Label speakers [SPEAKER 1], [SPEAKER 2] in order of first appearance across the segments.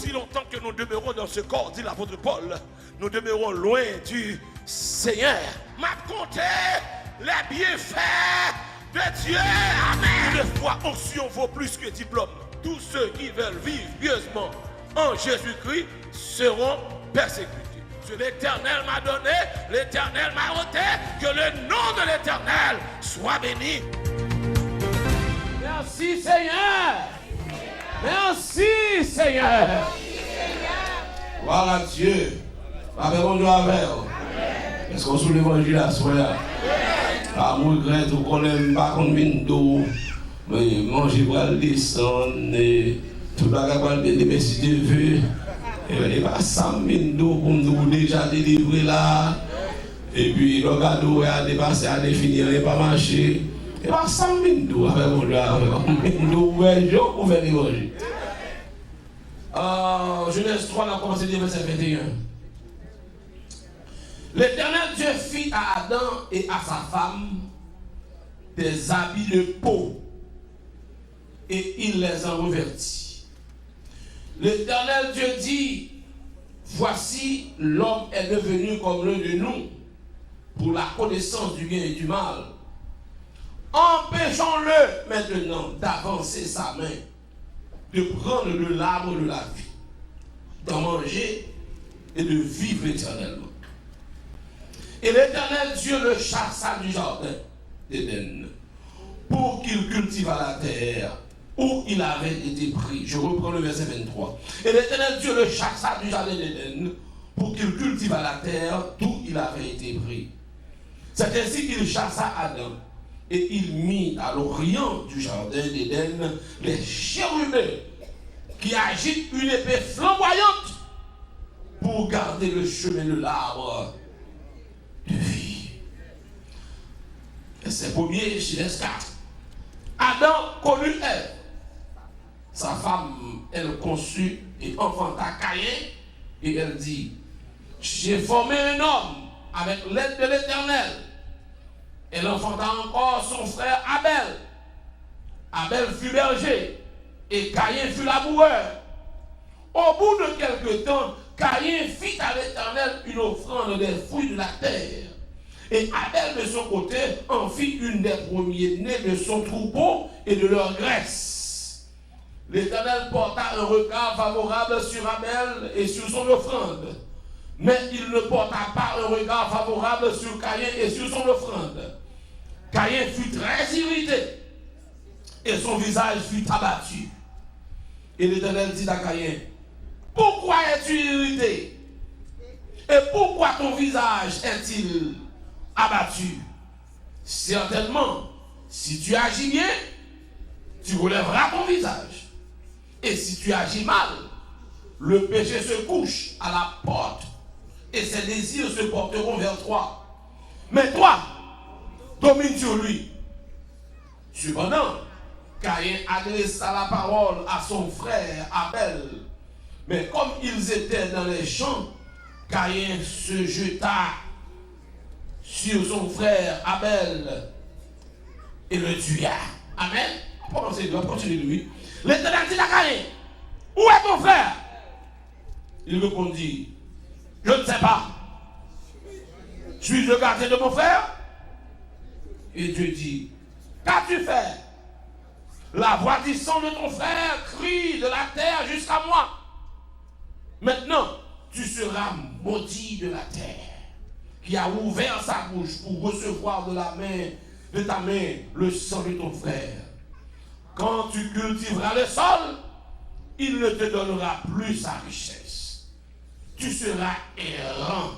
[SPEAKER 1] aussi longtemps que nous demeurons dans ce corps, dit l'apôtre Paul, nous demeurons loin du Seigneur. M'a compté les bienfaits de Dieu. Amen. Une fois onction vaut plus que diplôme. Tous ceux qui veulent vivre pieusement en Jésus-Christ seront persécutés. Ce l'Éternel m'a donné, l'Éternel m'a ôté, que le nom de l'Éternel soit béni.
[SPEAKER 2] Merci Seigneur. Merci Seigneur.
[SPEAKER 3] Gloire à Dieu. Avec mon Dieu avec. Est-ce qu'on sous l'évangile à soi? Par mon regret, tout qu'on aime pas qu'on vienne d'eau. Mais manger pour le descendre. Tout le bagage pour le merci de vue. Et pas 100 000 d'eau pour nous déjà délivrer là. Et puis le gâteau a dépassé, a défini, il n'est pas marché. Et pas 100 000 d'eau avec mon Dieu. 100 000 d'eau pour faire l'évangile. Genèse 3, on a commencé le verset 21. L'Éternel Dieu fit à Adam et à sa femme des habits de peau et il les en revêtit. L'Éternel Dieu dit, voici l'homme est devenu comme l'un de nous pour la connaissance du bien et du mal. Empêchons-le maintenant d'avancer sa main, de prendre de l'arbre de la vie, d'en manger et de vivre éternellement. Et l'Éternel Dieu le chassa du jardin d'Éden pour qu'il cultive la terre où il avait été pris. Je reprends le verset 23. Et l'Éternel Dieu le chassa du jardin d'Éden pour qu'il cultive la terre d'où il avait été pris. C'est ainsi qu'il chassa Adam et il mit à l'orient du jardin d'Éden les chérubins qui agitent une épée flamboyante pour garder le chemin de l'arbre de vie. Et c'est premier Genèse 4. Adam connut Ève. Sa femme, elle conçut et enfanta Caïn. Et elle dit, j'ai formé un homme avec l'aide de l'Éternel. Elle enfanta encore son frère Abel. Abel fut berger et Caïn fut laboureur. Au bout de quelque temps, Caïn fit à l'Éternel une offrande des fruits de la terre. Et Abel de son côté en fit une des premiers-nés de son troupeau et de leur graisse. L'Éternel porta un regard favorable sur Abel et sur son offrande. Mais il ne porta pas un regard favorable sur Caïn et sur son offrande. Caïn fut très irrité et son visage fut abattu. Et l'Éternel dit à Caïn, pourquoi es-tu irrité? Et pourquoi ton visage est-il abattu? Certainement, si tu agis bien, tu relèveras ton visage. Et si tu agis mal, le péché se couche à la porte et ses désirs se porteront vers toi. Mais toi, domine sur lui. Cependant, Caïn adressa la parole à son frère Abel. Mais comme ils étaient dans les champs, Caïn se jeta sur son frère Abel et le tua. Amen. Continue lui. L'Éternel dit à Caïn, où est ton frère? Il répondit, je ne sais pas. Suis-je le gardien de mon frère? Et Dieu dit, qu'as-tu fait? La voix disant de ton frère crie de la terre jusqu'à moi. Maintenant, tu seras maudit de la terre, qui a ouvert sa bouche pour recevoir de la main, de ta main, le sang de ton frère. Quand tu cultiveras le sol, il ne te donnera plus sa richesse. Tu seras errant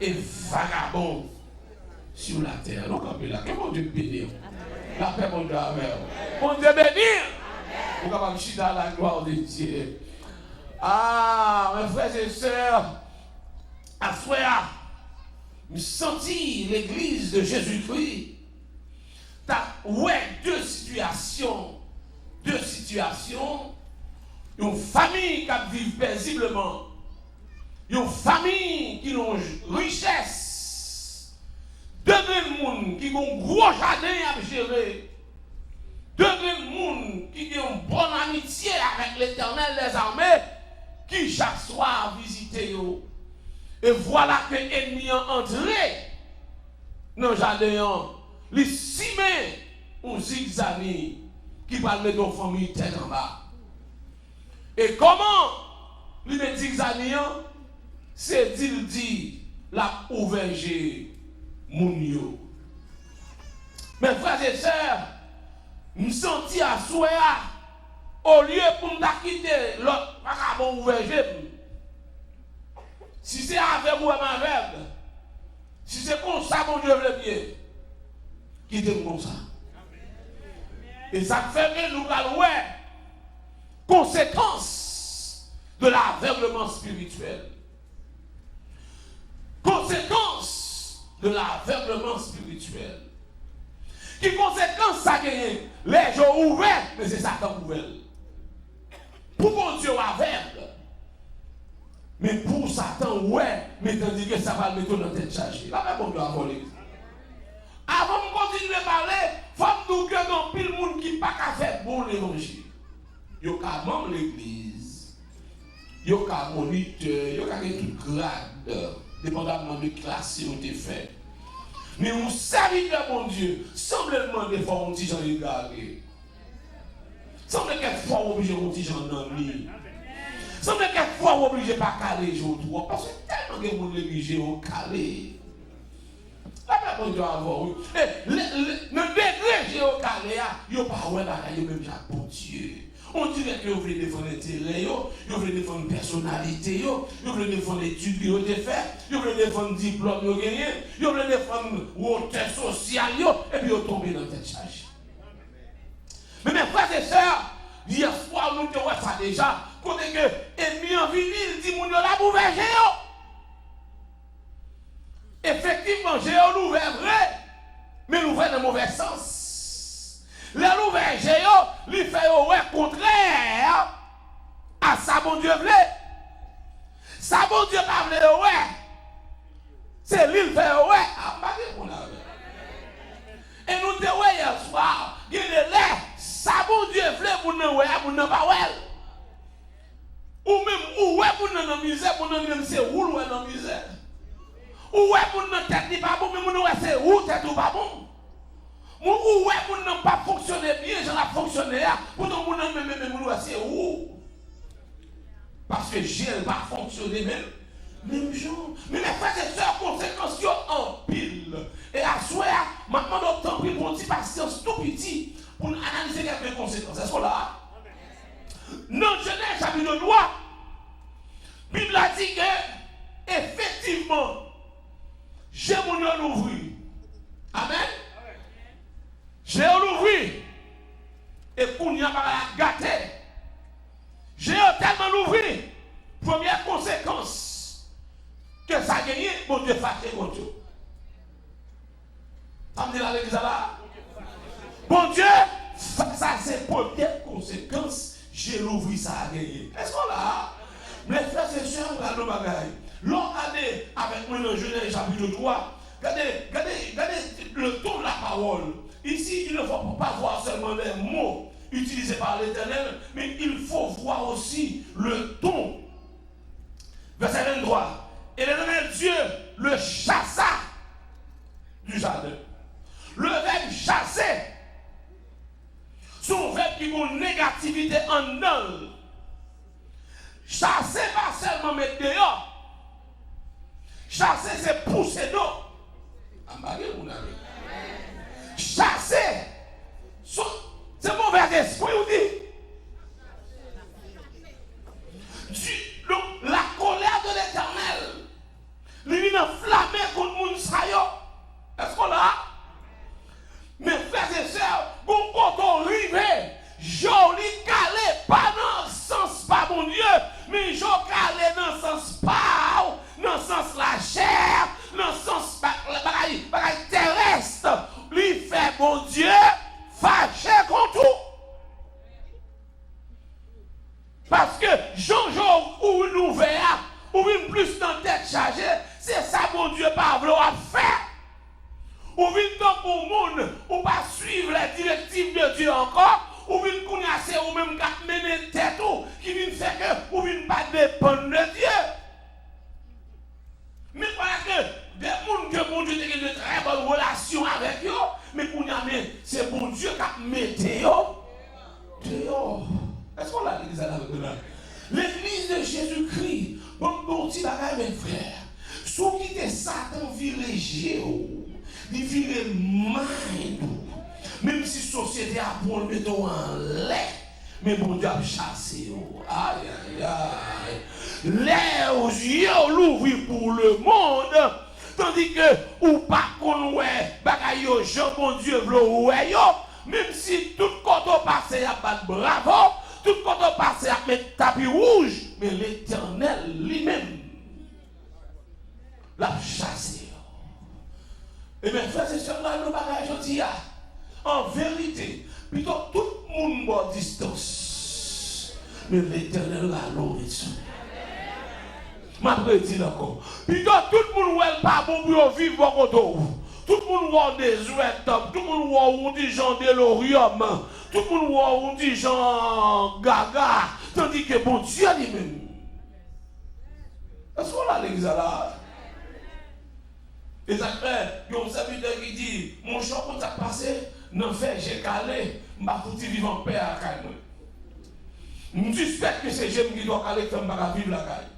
[SPEAKER 3] et vagabond sur la terre. Donc, que mon Dieu bénisse. La paix, mon Dieu, amen. Mon Dieu bénisse. Vous pouvez chier dans la gloire de Dieu. Ah, mes frères et sœurs, à Soya, me sentir l'église de Jésus-Christ. Ouais, deux situations. Une famille qui vit paisiblement. Une famille qui a une richesse. Deux personnes qui ont un gros jardin à gérer. Deux personnes qui ont une bonne amitié avec l'Éternel des armées. qui chaque soir visite yo. Et voilà que l'ennemi est entré dans le jardin. Les cimets ont zigzagé qui va mettre nos familles tête en bas. Et comment les met zigzagé? C'est dit la ouverture mounio. Mes frères et sœurs, me senti à souhait au lieu pour me quitter l'autre vagabond ouverture. Si c'est avec ou avec, si c'est comme ça, mon Dieu veut bien, quittez-moi comme ça. Et ça fait que nous allons voir conséquence de l'aveuglement spirituel. Conséquence de l'aveuglement spirituel. Qui conséquence ça gagne? Les gens ouverts, mais c'est Satan ouvert. Pour mon Dieu aveugle. Mais pour Satan, ouais, mais tandis que ça va le mettre dans la tête chargée. Là, même on doit avoir l'église. Avant de continuer à parler, il faut nous que dans pile monde qui n'a pas faire bon l'évangile. Il y a même l'église. Il y a moniteur, il y a tout grade, dépendamment de classe qui ont été fait. Mais on serviteur mon Dieu, semble demander de faire un petit gens égaré. Semble quelquefois obligé un petit gens d'ennui. Semble quelquefois obligé pas caler les jours parce que tellement de monde négligé au calé. La personne doit avoir le degré géocalé, il n'y a pas ouais bagaille même pour Dieu. On dirait que vous voulez défendre l'intérêt, vous voulez défendre la personnalité, vous voulez défendre l'étude que vous avez fait, vous voulez défendre le diplôme que vous avez gagné, vous voulez défendre votre social, et puis vous tombez dans la tête chargée. Mais mes frères et sœurs, hier soir, nous avons ça déjà, quand l'ennemi en ville, il dit, mon Dieu, la ouvert géo. Effectivement, géo l'ouvert vrai, mais l'ouvert dans le mauvais sens. L'ouvert géo, il fait au contraire à ça, bon Dieu voulait. Ça, bon Dieu pas voulait, ouais. C'est lui qui fait, ouais. Et nous te ouais hier soir, il est là, ça, bon Dieu voulait, pour nous, ouais, pour nous, pas ouais. Ou même, ou ouais, pour nous, dans misère, pour nous, même, c'est où, ouais, dans misère. Ou ouais, pour nous, tête, pas bon, mais nous, c'est où, tête, ou pas bon. Ou ouais, pour ne pas fonctionner bien, j'en ai fonctionné, pour nous, même, c'est où. Parce que j'ai pas fonctionné même jour. Mais mes frères et sœurs, conséquences en pile. Et à soi, maintenant, nous avons pris pour une petite patience tout petit pour analyser quelques conséquences. Est-ce qu'on l'a? Non, Genèse, chapitre 3, la Bible a dit que, effectivement, j'ai mon nom ouvert. Amen. J'ai ouvert. Et pour n'y avoir gâté. J'ai tellement ouvert. Première conséquence que ça a gagné, mon Dieu fâché contre Dieu. Ça me dit la l'église là. Bon Dieu, ça c'est première conséquence. J'ai ouvert ça a gagné. Est-ce qu'on l'a? Mes frères et sœurs, regardez nos bagailles. L'on a dit avec moi dans Genèse chapitre 3. Regardez le ton de la parole. Ici, il ne faut pas voir seulement les mots utilisés par l'Éternel, mais il faut voir aussi le ton. Verset 23. Et l'Éternel Dieu le chassa du jardin. Le verbe chasser, son verbe qui a une négativité en nul. Chasser, pas seulement mettre dehors. Chasser, c'est pousser d'eau. Chasser, c'est mauvais esprit, vous dit. Donc, la colère de l'Éternel, lui enflammé contre le monde. Est-ce qu'on l'a? Mes frères et sœurs, quand on arrive, joli calé, pas dans le sens, pas mon Dieu, mais joli calé dans le sens pas, dans le sens la chair, dans le sens bagaille terrestre, lui fait mon Dieu, fâché contre tout. Parce que Jean-Jean ou une ouvert, ou une plus dans la tête chargée, c'est ça mon Dieu pas vouloir faire. Ou vient donc au monde, ou pas suivre les directives de Dieu encore, ou vient connaître ou même mener tête ou qui vient faire que ou vient pas dépend de Dieu. Mais voilà que des gens que bon Dieu a de très bonnes relations avec eux, mais qu'on a c'est bon Dieu qui a mis dehors. Est-ce qu'on l'a l'église là? L'église de Jésus-Christ, bon petit bagage mes frères. Sous qui te Satan viré géo, il viré mind. Même si la société a pour le mettre en lait, mais bon Dieu a chassé. Aïe, aïe, aïe. Les aux yeux l'ouvrir pour le monde, tandis que ou pas qu'on ouais, bagaille yo, Jean bon Dieu v'lo ouais yo, même si tout côté passé a pas bravo, tout côté passé a mettre tapis rouge, mais l'Éternel lui-même l'a chassé. Et mes frères et sœurs, là, nous bagages aujourd'hui, en vérité, plutôt tout le monde va à distance, mais l'Éternel l'a loué. Ma prédit encore. Plutôt tout le monde n'est pas bon pour vivre bon côté. Tout le monde voit des ouettes, tout le monde voit des gens de l'Orient, tout le monde voit des gens gaga, tandis que bon Dieu lui-même. Est-ce qu'on a l'église là? Et ça fait, il y a un serviteur qui dit, mon champ quand ça passé, non fait, j'ai calé, je vais vivre en paix à la caille. Je suspecte que c'est j'aime qui doit caler comme je vivre la caille.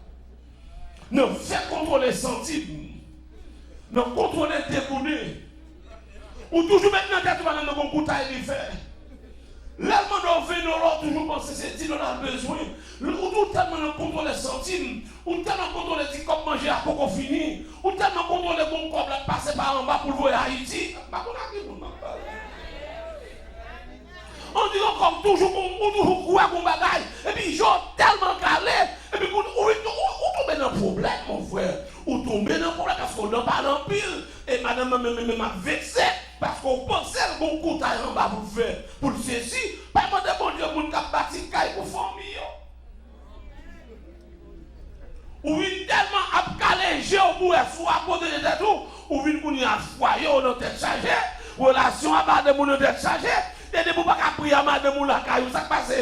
[SPEAKER 3] Non, fait contrôler centimes. Non, contrôler découdé. Ou toujours maintenant, tu vas dans mon bouteille de fer. L'allemand doit venir, toujours penser c'est dit, on a besoin. Ou tellement contrôler centimes, ou tellement contrôler si comme manger à pour fini, ou tellement contrôler bon comme passer par en bas pour voir Haïti. On dit encore toujours quoi qu'on bagaille. Et puis, j'ai tellement calé. Et puis, on tombe dans un problème, mon frère. On tombe dans un problème parce qu'on n'a pas en pile. Et madame m'a vexé. Parce qu'on pensait que bon coup en bas pour le faire. Pour le saisir. Pas demander bon Dieu, mon cap bâti caille pour famille. Ou vient tellement à caler, j'ai au bout et fou à côté de tout. Ou vient qu'on y a foyer, on a tête chargée. Relation à bas de mon tête chargée. Et de vous pas prier à madame ou la caillou, ça passe.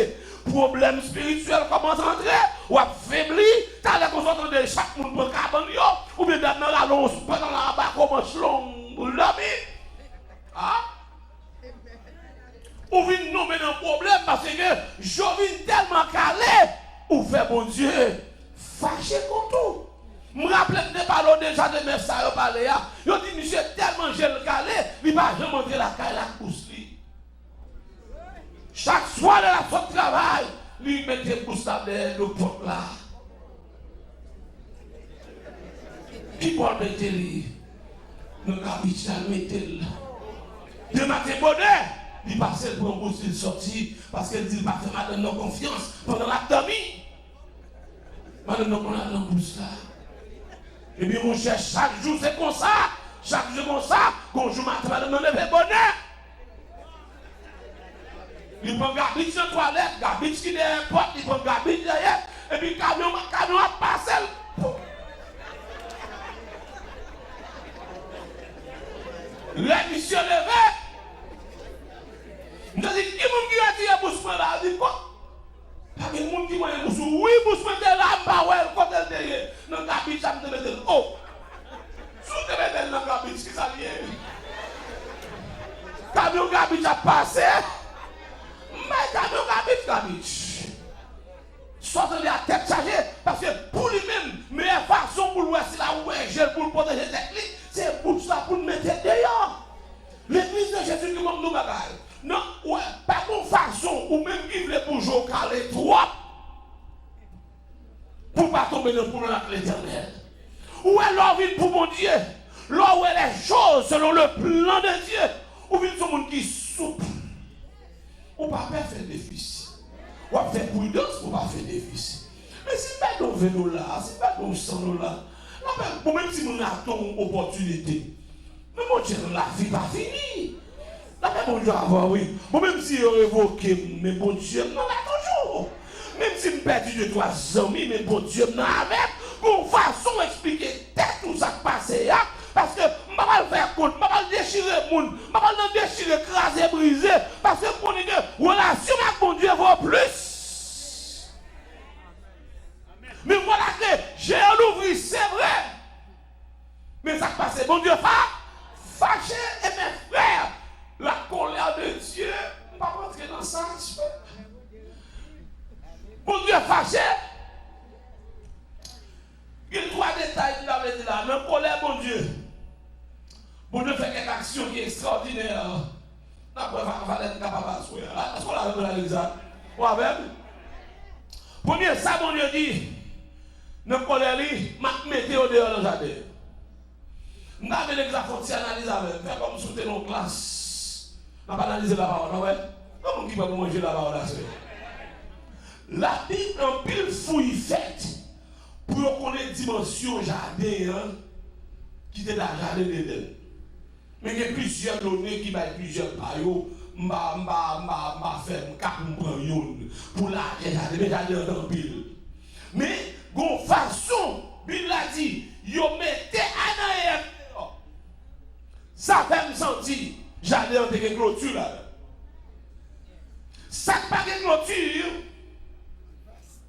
[SPEAKER 3] Problème spirituel commence à entrer, ou à faiblir, t'as l'air qu'on s'entend de chaque monde pour cabane, ou bien dans la longe, pendant la bas, commence long, ou l'ami. Ah? Ou vient nommer un problème parce que je viens tellement calé, ou fait bon Dieu, fâché contre tout. Je me rappelle des ballons déjà de mes ça, parlé, ils ont dit, monsieur, tellement j'ai le calé, il va jamais entrer la caille, la pousse. Chaque soir de la sortie de travail, lui mettait pour ça le porte là. Qui peut mettre lui? Le capitaine mettait là. De matin bonheur, il passait pour un bout de sortie parce qu'il dit pas faire madame nos confiance pendant la demi. Madame nous on a dans bouche là. Et puis mon cher, chaque jour c'est comme ça. Chaque jour comme ça, quand je matin madame nous lève bonheur. Il prend garbage dans la toilette, garbage qui est derrière la porte, il prend garbage derrière, et puis le camion a passé. Là, monsieur levé. Je dis, qui a tiré Bousman là? Je dis quoi? Pas de monde qui m'a dit, oui, Bousman est là, bah ouais, quand elle est derrière, dans le garbage, ça me met oh. Sous te met dans le garbage, qui ça lié? Le camion garbage a passé. Mais garbage. Sortez la tête chargée parce que pour lui-même, meilleure façon pour lui, c'est la ouégel pour le protéger l'église, c'est pour ça pour le mettre dehors. L'église de Jésus qui manque nos bagages. Non, ouais, pas de façon ou même qui veut pour jouer caler trop pour ne pas tomber dans le problème avec l'Éternel. Ou alors vient pour mon Dieu, là où les choses selon le plan de Dieu, ou vient ce monde qui souple. On ne peut pas faire déficit. On va faire prudence pour ne pas faire déficit. Mais si pas nous venons là, si pas nous sommes là, même si nous avons une opportunité, mais mon Dieu, la vie va finir. Là, mon Dieu, avoir oui. Même si on révoque, mais bon Dieu, nous l'a toujours. Même si je perds de 3 amis, mais bon Dieu, nous avec, pour façon expliquer tout ça qui passe là. Parce que je ne vais pas faire compte, je ne vais pas déchirer le monde, je ne vais pas déchirer, écraser, briser. Parce que pour nous, relation avec mon Dieu vaut plus. fâché. Il y a 3 détails qu'il avait dit là. Même colère, bon Dieu. Bon Dieu fait quelque action qui est extraordinaire. Après, il va être capable de se faire. Est-ce qu'on l'a vu dans l'église? Ou avec? Premier, ça, bon Dieu dit, dans le colère, je mettez au dehors dans le jardin. Nous avons l'exemple analyse avec. Fais comme si c'était nos classes. On va analyser la parole, ouais? Comment qui va manger la parole là? La Bible en pile fouille faite pour qu'on ait dimension jardin qui était dans le jardin d'Éden. Mais il y a plusieurs données qui mettent plusieurs paillots. M'a fait un cap pour la jardin en pile. Mais, de façon, Bible a dit, yo mettez Anaïm. Ça fait me sentir, j'allais en une clôture là. Ça pas de clôture,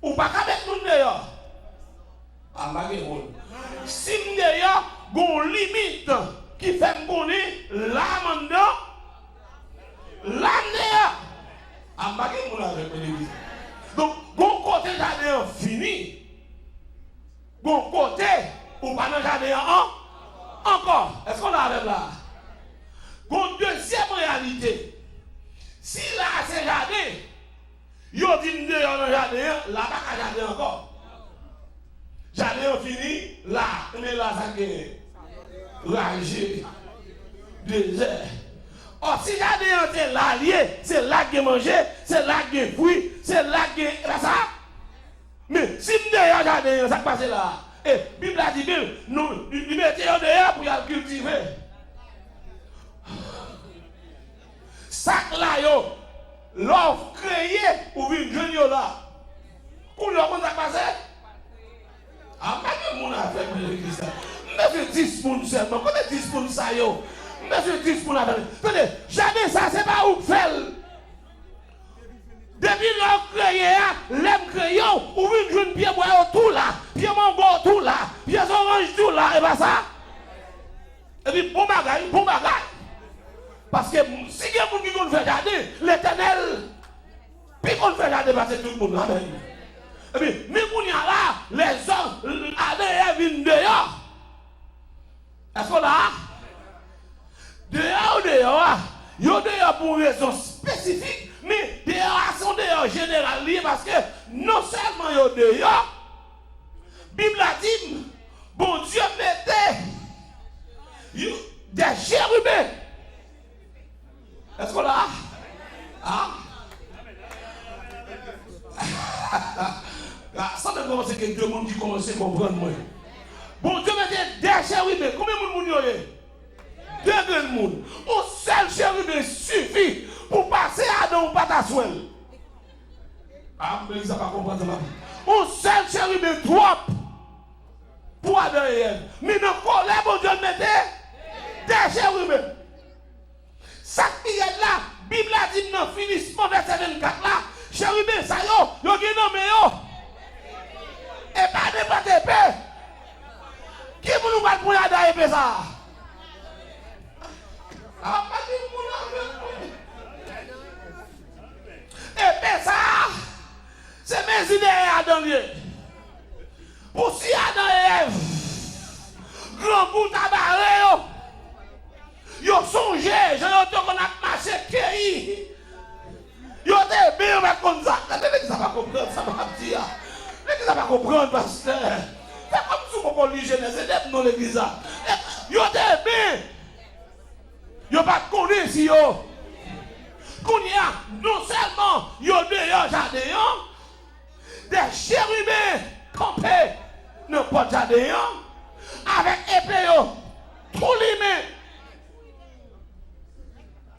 [SPEAKER 3] ou pas qu'à mettre nous dehors. Ah, ma gueule. Si nous dehors, gon limite qui fait me connaître l'âme dedans, l'âme dehors. Ah, ma gueule, avec l'église. Donc, gon côté jardin fini, gon côté, ou pas dans jardin encore. Est-ce qu'on a avec là? Une deuxième réalité, si là c'est jardin, yo dit dehors dans le jardin, là-bas qu'à jardin encore. Jardin fini, là, mais là ça est ragé, désert. Or si jardin c'est là lié, c'est là que manger, c'est là que fruit, c'est là que ça. Mais si dehors jardin, ça passe là. Et Bible a dit bien, nous mettons dehors pour y cultiver. Sac là yo, l'offre créée ou une jeune là. Pour le comment ça passe? Ah, pas de monde a fait l'église. Mais 10 personnes seulement. Comment 10 personnes ça yo? Mais 10 personnes a fait. Attendez, jamais ça c'est pas où faire. Depuis l'offre créée, l'aime créé ou une jeune pied bois tout là, pied mango tout là, pied orange tout là, et pas ça. Et puis bon bagaille, bon bagaille. Parce que si il y a des gens qui veulent faire jardin, l'Éternel, puis qu'on fait jardin parce que tout le monde là. Et puis, mais qu'on y a là, les hommes, Adam viennent dehors. Est-ce qu'on a? Dehors, ils sont dehors pour une raison spécifique, mais dehors sont dehors général parce que non seulement ils sont dehors, la Bible a dit, bon Dieu mettait des chérubins. Est-ce qu'on a? Ah? Ça me commence que deux monde qui commencent à comprendre moi. Bon Dieu mettait des chérubins. Combien de monde y a? 2 grands monde. Un seul chérubin suffit pour passer à Adam ou pas ta soeur. Ah, mais ça va comprendre ça. Un seul chérubin trop pour Adam et Ève. Mais dans le colère, bon Dieu mettait des chérubins. Ça qui est là, la Bible a dit dans le finissement verset 24 là, chérubin, ça yo qui nomme yo. Et pas de pas épée. Qui vous nous bat pour y aller épée ça? Ah, pas de moun épée ça, c'est mes idées Adam lié. Pour si Adam et Ève, grand bout tabaré yo. Yo songé, j'en ai qu'on a marché pays. Yo te bien avec comme ça. L'église va comprendre, ça va dire. L'église va comprendre, pasteur. C'est comme si on peut lire Genèse, c'est dans l'église. Yo te bien. Yo pas connaître si yo. Qu'on y a, non seulement yo dehors jardin, des chérubins campés dans le jardin, avec épée yo, tout les mains.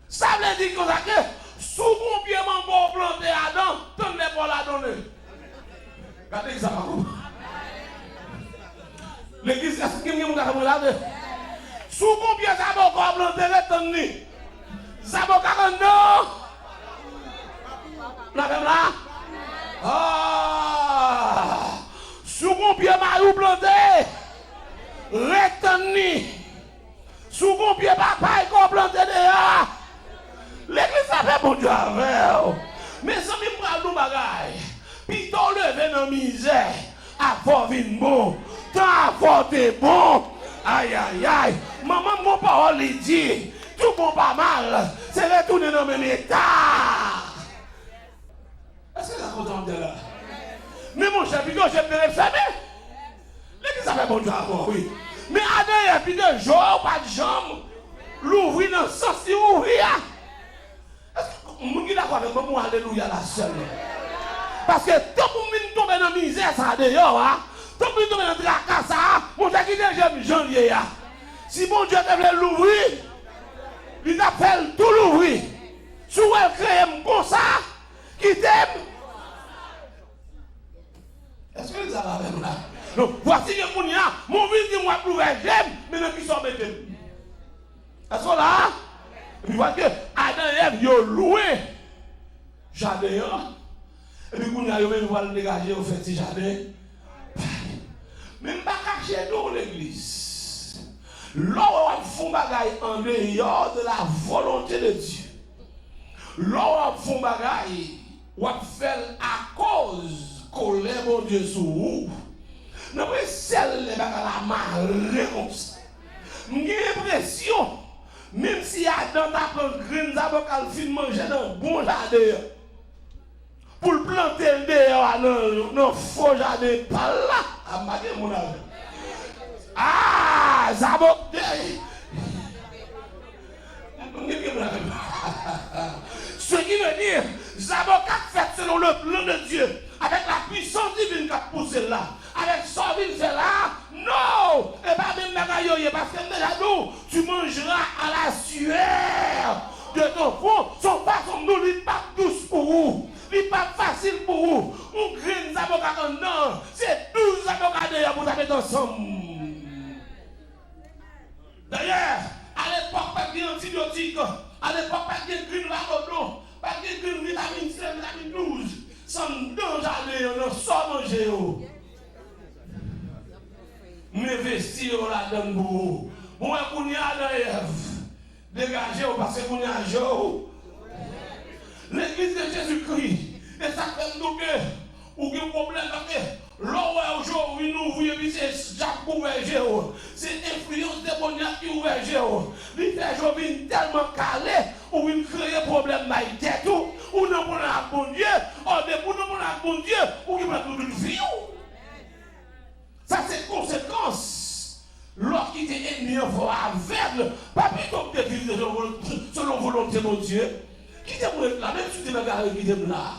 [SPEAKER 3] Ça veut dire que sous mon pied, mon bon planté Adam, tout n'est pas la donner. Regardez ça, l'église, est-ce que vous avez regardé? Sous mon pied, ça va encore planter le temps. Ça va encore non. Vous avez là? Ah! Sous mon pied, ma planté. Retenu. Sous mon pied, papa, il a planté dehors. L'église a fait bon Dieu avec. Mais ça me prend nos bagailles. Puis t'en levé
[SPEAKER 1] dans la misère, avant vin bon, tant avant t'es bon. Aïe, aïe, aïe. Maman, mon parole, il dit, tout bon pas mal, c'est retourner dans le même état. Est-ce que ça compte de là? Mais mon cher, puis j'aime bien le fermer. L'église a fait bon Dieu avant, oui. Mais à derrière, puis de jour, pas de jambes, l'ouvrir dans le sens de ouvrir. Est-ce que vous êtes d'accord avec moi, alléluia, la seule? Parce que tout le monde tombe dans la misère, ça d'ailleurs, hein? Tout le monde tombe dans le tracas, ça, mon Dieu qui déjà janvier, hein? Si mon Dieu devait l'ouvrir, il t'appelle tout l'ouvrir. Si vous créez comme ça, qui t'aime. Est-ce que vous avez avec là? Donc, voici que mon ya, mon fils dit moi l'ouvrir, j'aime, mais ne qui sont mettent. Est-ce que là? Et puis voici que Adam et Ève, ils ont loué jardin. Et puis, quand ils ont le dégager, au fait, ce jardin. Même pas caché dans l'église. L'on font bagaille en dehors de la volonté de Dieu. L'on font bagaille, on fait à cause colère mon Dieu sur vous. Non, mais celle les bagaille la marée comme ça. J'ai l'impression, même si Adam t'a pris graines d'avocat, il manger dans un bon jardin. Pour le planter le dehors dans un faux jardin, pas là. Ah, Zabo. Ce qui veut dire, Zabo a fait selon le plan de Dieu, avec la puissance divine qui a poussé là, avec son qu'il fait là, non, et pas même bagaille, parce que déjà nous, tu mangeras à la sueur de ton front, son façon nous n'est pas douce pour vous. Ce n'est pas facile pour vous. On crée des avocats non. C'est 12 avocats d'ailleurs pour mettre ensemble. D'ailleurs, à l'époque, pas de antibiotiques. À l'époque, pas de green vacodon. Pas de green vitamine C, vitamine 12. Sans danger, on a sans manger. Mais vestir là-dedans pour vous. Moi, qu'on y a d'ailleurs. Dégagez parce que qu'on y a jour. L'église de Jésus-Christ, et ça fait nous que, ou qu'il y a un problème, parce que l'on aujourd'hui nous ouvre, c'est Jacques Ouverger, c'est l'influence démoniaque qui Ouverger. Il fait aujourd'hui tellement calé, ou il crée un problème dans la tête, ou non pour la bon Dieu, ou non pour la bon Dieu, ou il va tout une vie. Ça c'est conséquence. Lorsqu'il est ennemi, il faut aveugle, pas plutôt que de vivre selon volonté de Dieu. Qui t'aime là, même si tu es dans la gare, qui t'aime là.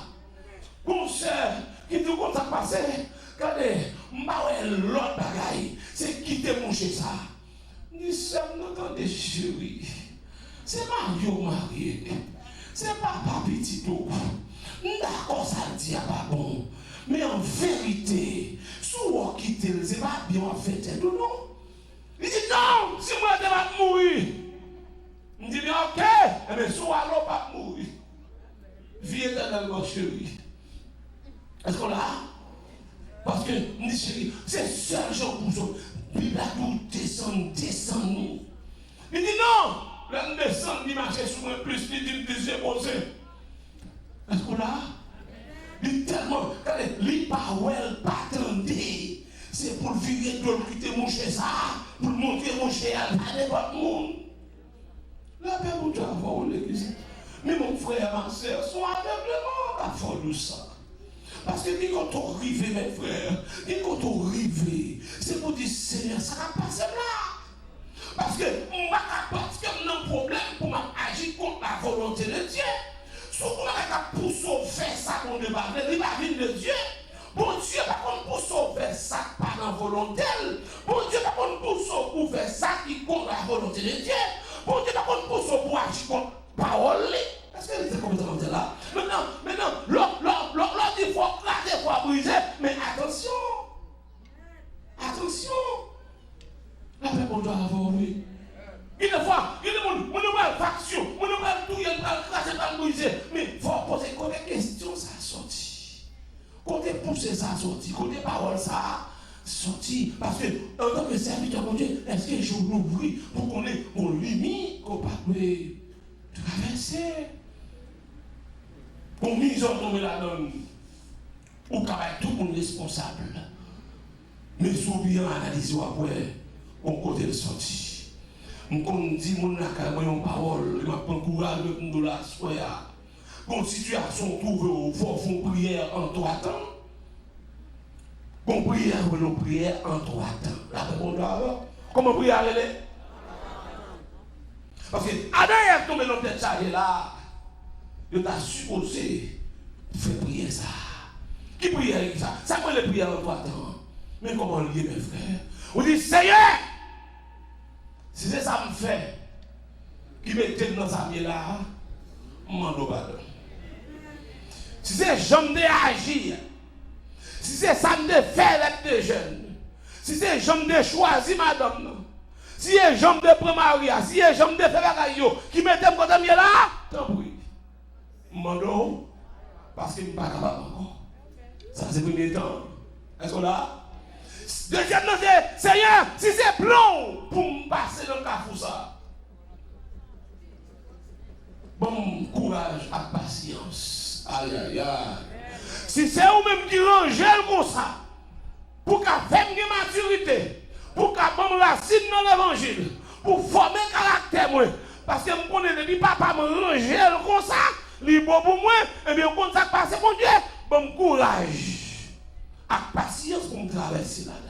[SPEAKER 1] Mon cher, qui te compte à passer, regardez, l'autre bagaille, c'est qui t'aime mon chez ça. Nous sommes notre chéris. C'est Mario marié. C'est papa petit tout. D'accord, ça dit pas bon. Mais en vérité, si vous quittez, c'est pas bien en fait, non? Il dit non, si moi je vais mourir. Je dis, ok, mais soit l'eau pas mourir. Vie éternellement chérie. Est-ce qu'on l'a? Parce que, chérie, c'est seul jour pour ça. Bible a tout descend nous. Il dit non, l'homme descend, il marche sur moi plus, il dit, deuxième posé. Est-ce qu'on l'a? Il dit tellement, il pas well, pas attendez. C'est pour virer de l'autre côté, mon cher ça, pour montrer mon cher à n'importe monde. La paix pour Dieu avant l'église. Mais mon frère, ma soeur, sont aveuglement à fond de ça. Parce que quand on arrive, mes frères, quand on arrive, c'est pour dire, Seigneur, ça va passer là. Parce que on a un problème pour agir contre la volonté de Dieu. Surtout, on a pour sauver ça qu'on ne va pas, il va venir de Dieu. Bon Dieu, par contre, pour sauver ça par la volonté. Bon Dieu, par contre, pour sauver ça qui contre la volonté de Dieu. Bon Dieu, par contre, pour sauver pour agir contre la parole. Est-ce que c'est comme ça là? Maintenant, l'autre il faut éclater, il faut briser. Mais attention. Attention. La paix pour toi avant lui. Il ne voit, il ne voit pas faction, il ne voit pas tout, il ne voit pas écraser, pas briser. Mais il faut poser combien de questions ça sorti. Côté pousser ça sorti, côté parole ça sorti. Parce que, en tant que serviteur de Dieu, est-ce que je l'ouvre pour qu'on ait mon limite, qu'on peut traverser? Pour mise en tomber là-dedans.
[SPEAKER 3] Ou travaille tout le monde responsable. Mais si vous bien analysez après, on côté de sortie. On dit mon nakay une parole, il m'a pas courage de la soya. Une situation trouve au fort font prière en 3 temps. Bon prière pour nos prières en 3 temps. La réponse alors, comment prière elle est? Parce que Adam et Ève tombent dans tête chargée là. Il t'a supposé faire prier ça. Qui prie avec ça? Ça peut les prières en 3 temps. Mais comment lier mes frères? On dit Seigneur, si c'est ça me fait, qui mettez dans sa vie là, m'en pardon. Si c'est j'aime de agir, si c'est ça me faire les jeunes, si c'est j'aime de choisir madame, si c'est j'aime de prendre Maria, si c'est j'aime de faire la qui mettez mon côté là, tant pis. M'en parce que je ne suis pas capable encore. Ça c'est le premier temps. Est-ce qu'on l'a? Deuxièmement, c'est Seigneur, si c'est plomb pour me passer dans le cas pour ça. Bon courage et patience. Aïe aïe aïe. Si c'est vous-même qui rangez comme ça, pour qu'à faire une maturité, pour qu'à bon racine dans l'évangile, pour former caractère, moi, parce que je connais depuis papa me ranger comme ça, il est bon pour moi, et bien on ça passe, mon Dieu, bon courage et patience pour me traverser là-dedans.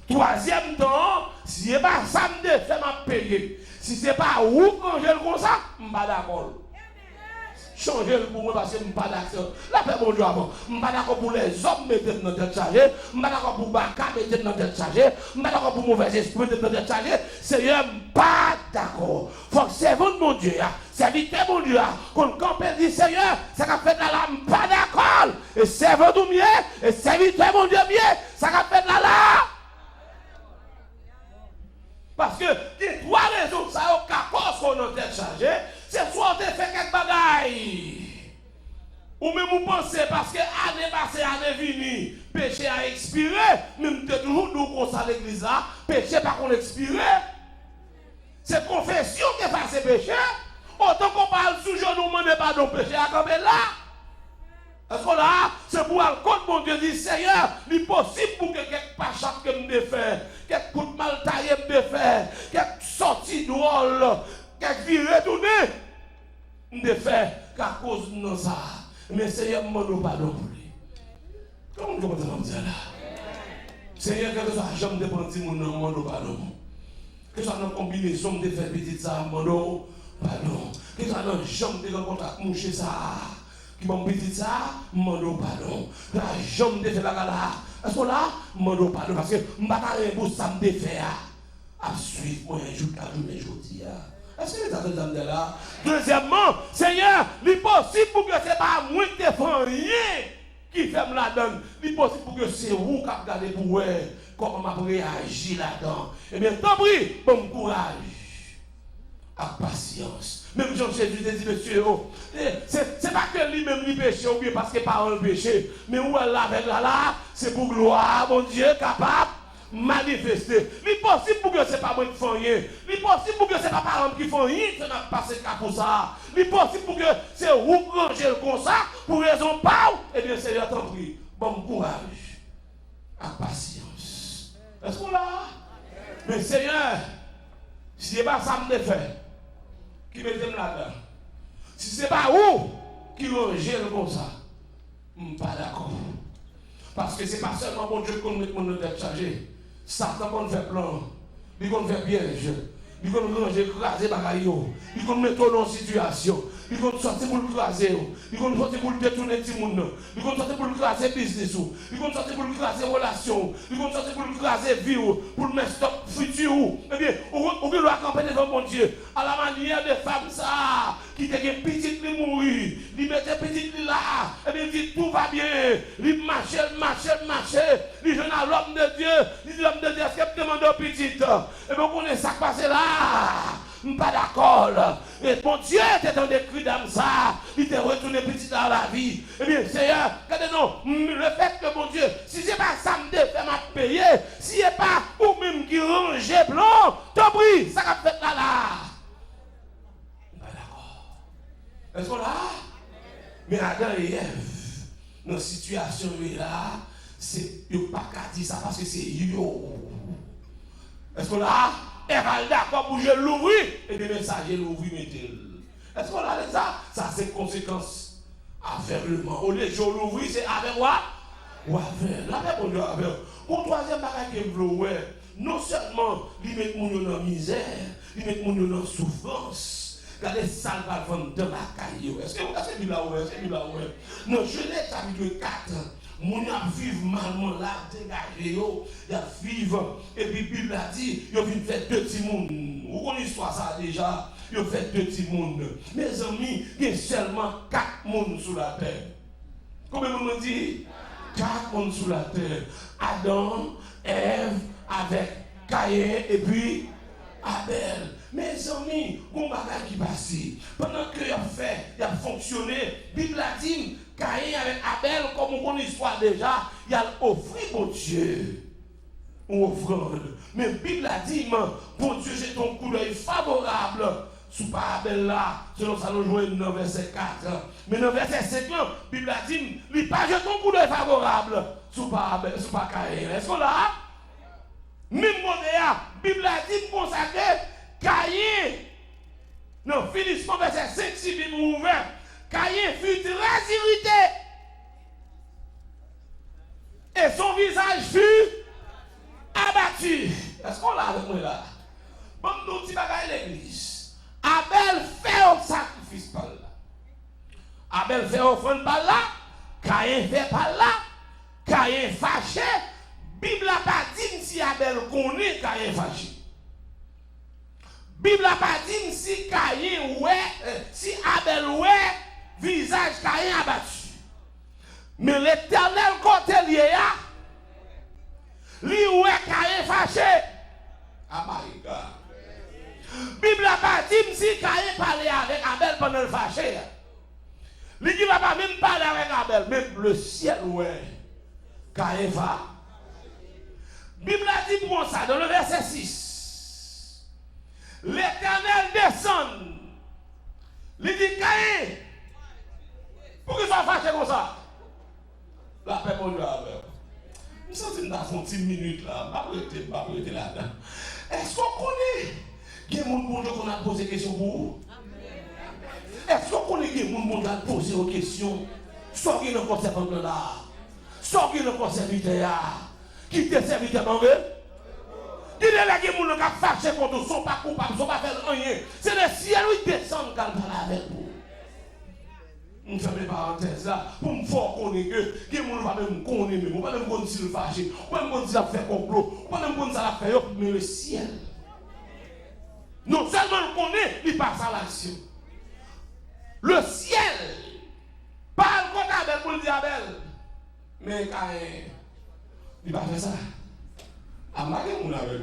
[SPEAKER 3] Troisième temps, si ce n'est pas ça me fait m'a payer. Si ce n'est pas où ranger comme ça, je ne suis pas d'accord. Changer pour moi parce que je ne suis pas d'accord. La paix, mon Dieu, avant. Je ne suis pas d'accord pour les hommes mettre dans tête chargée. Je ne suis pas d'accord pour Baka mettre dans tête chargée. Je ne suis pas d'accord pour mauvais esprit mettre dans tête chargée. Seigneur, je ne suis pas d'accord. Il faut que servant de mon Dieu, serviteur mon Dieu, qu'on campe et dit Seigneur, ça a fait là, je ne suis pas d'accord. Et servant de mieux, et serviteur mon Dieu mieux, ça a fait là. Parce que les 3 raisons ça au cas qu'on a tête chargée, c'est soit on fait quelque bagaille. Ou même vous pensez parce que année passée, année venue, péché a expiré, même toujours nous comme ça l'église là, péché pas qu'on expiré. C'est confession qui fait ce péché. Autant qu'on parle toujours nous demande pardon péché à comme là. Est-ce qu'on a, c'est pour un compte, mon Dieu dit, Seigneur, il est possible pour que quelques pachats que me défait, quelques coups de mal taillés me défait, quelques sorties drôles, quelques vies retournées, me défait, qu'à cause de ça. Mais Seigneur, je ne pardon pour lui. Comment vous me dire là? Seigneur, quel que soit la jambe de petit monde, je ne pardon. Que ce soit dans la combinaison de faire petit ça, je ne pardon. Que ce soit dans la jambe de contact moucher ça. Qui m'a dit ça, mando pardon. La jambe de faire la gala. Est-ce que là, mando pardon parce que m'bata pour ça me défaire. À suivre moi un jour à journée aujourd'hui. Est-ce que les attendants de là? Deuxièmement, Seigneur, il est possible pour que c'est pas moi qui te fais rien qui fait la donne. Il est possible pour que c'est vous qui regardez pour voir comment m'a réagi là-dedans. Eh bien, tant pis, bon courage. À patience. Même Jean-Jésus dit, monsieur, c'est pas que lui-même lui péché ou bien parce que pas un péché, mais où elle avec là, c'est pour gloire, mon Dieu, capable de manifester. Il est possible pour que ce n'est pas moi qui fais rien. Il est possible pour que ce n'est pas parents qui font rien, c'est n'a pas passé pour ça. Il est possible pour que c'est vous qui rangez comme ça, pour raison pas, eh bien, Seigneur, t'en prie, bon courage, à patience. Est-ce qu'on l'a? Mais Seigneur, si ce n'est pas ça me fait, qui mettez là-dedans. Si ce n'est pas où qui rangent comme ça, je ne suis pas d'accord. Parce que ce n'est pas seulement mon Dieu qu'on met mon tête chargée. Satan qu'on fait plan, il qu'on fait piège, il qu'on ranger, écraser bagaille, il qu'on met dans une situation, il qu'on sortir pour le craser, il qu'on sortir pour le détourner tout le monde, il qu'on sortir pour le craser business, il qu'on sortir pour le craser relation, il qu'on sortir pour le craser vie, pour le mettre stop futur. Eh bien, on doit accompagner devant mon Dieu à la manière de femmes ça qui te une petite qui mourir, il mettait petite là, et bien il dit tout va bien, il marche, il jeune à l'homme de Dieu, il dit l'homme de Dieu, est-ce que demande aux petites? Et bien on est ça qui passe là, je ne suis pas d'accord. Et mon Dieu était un décrit d'âme ça, il t'a retourné petit dans la vie. Eh bien Seigneur, regardez-nous, le fait que mon Dieu, si ce n'est pas ça me fait m'a payer, si ce n'est pas ou même qui range blanc, t'en prie, ça va fait là. Est-ce qu'on l'a? Mais Adam et Ève, dans la situation là, c'est yo pas qu'à dire ça parce que c'est yo. Est-ce que là, elle va d'accord pour je l'ouvrir et le messager l'ouvrir mettez-le. Est-ce qu'on a ça? Ça c'est conséquence. Aveuglement. Au lieu de l'ouvrir, c'est avec quoi? Ou avec. La même on avec. Pour troisième bagage que vous voyez, non seulement il met mon dans la misère, il met mon dans la souffrance. Regardez ça va vendre dans la caillou. Est-ce que vous avez vu là où est-ce que là où est? Non, je l'ai habitué 4 ans. Mon a vivre malement là, dégagé yo, il a vivre et puis Bible a dit, il vient faire 2 petits monde. Vous connaissez ça déjà? Il fait 2 petits monde. Mes amis, il y a seulement 4 monde sur la terre. Combien de monde dit? 4 monde sur la terre. Adam, Ève, avec Caïn et puis Abel. Mes amis, bon bagage qui passe. Pendant que il a fait, il a fonctionné, Bible a dit, Caïn avec Abel, comme on connaît l'histoire déjà, il a offert pour Dieu une offrande. Mais Bible a dit, bon Dieu, j'ai ton coup d'œil favorable sous pas Abel là, selon ça nous jouons dans verset 4. Mais dans verset 5, Bible a dit, il n'a pas jeté ton coup d'œil favorable sous pas Caïn. Est-ce qu'on l'a? Même la Bible a dit pour ça que Caïn, non, finissement verset 5, si Bible ouvert, Caïn fut très irrité. Et son visage fut abattu. Est-ce qu'on l'a avec moi là? Bon, nous disons à l'église. Abel fait un sacrifice par là. Abel fait offrande par là. Caïn fait par là. Caïn fâché. Bible n'a pas dit si Abel connaît Caïn fâché. Bible n'a pas dit si Caïn si Abel visage Caïn abattu. Mais l'Éternel côté lié lui Caïn fâché. Ah my God. Bible n'a pas dit si Caïn parlait avec Abel pendant le fâché. Il dit va pas même parler avec Abel, même le ciel Caïn va. Bible a dit pour ça dans le verset 6. L'Éternel descend. Il dit Caïn. Pourquoi il soit fâché comme ça? La paix pour nous avec. Je me sens que dans 10 minutes là, je pas arrêter là-dedans. Est-ce qu'on connaît qu'il y a des gens qui ont posé des questions pour vous? Est-ce qu'on connaît qu'il y a des gens qui ont posé des questions? Soit qu'il y a un conservateur là, soit qu'il y a un conservateur qui te serviteur dans eux. Qui est là qui ont fâché contre eux, sont pas coupables, ne sont pas faire rien. C'est le ciel où ils descendent quand ils parlent avec vous. Je fais mes parenthèses là, pour me faire connaître que les gens ne vont pas même connaître, ne vont pas même connaître si le fâché, ne vont pas même connaître si ça fait complot, ne vont pas même connaître si ça fait, mais le ciel. Non seulement le connaît, il passe à l'action. Le ciel parle contre Abel pour le dire Abel. Mais quand il va faire ça, à marquer mon avec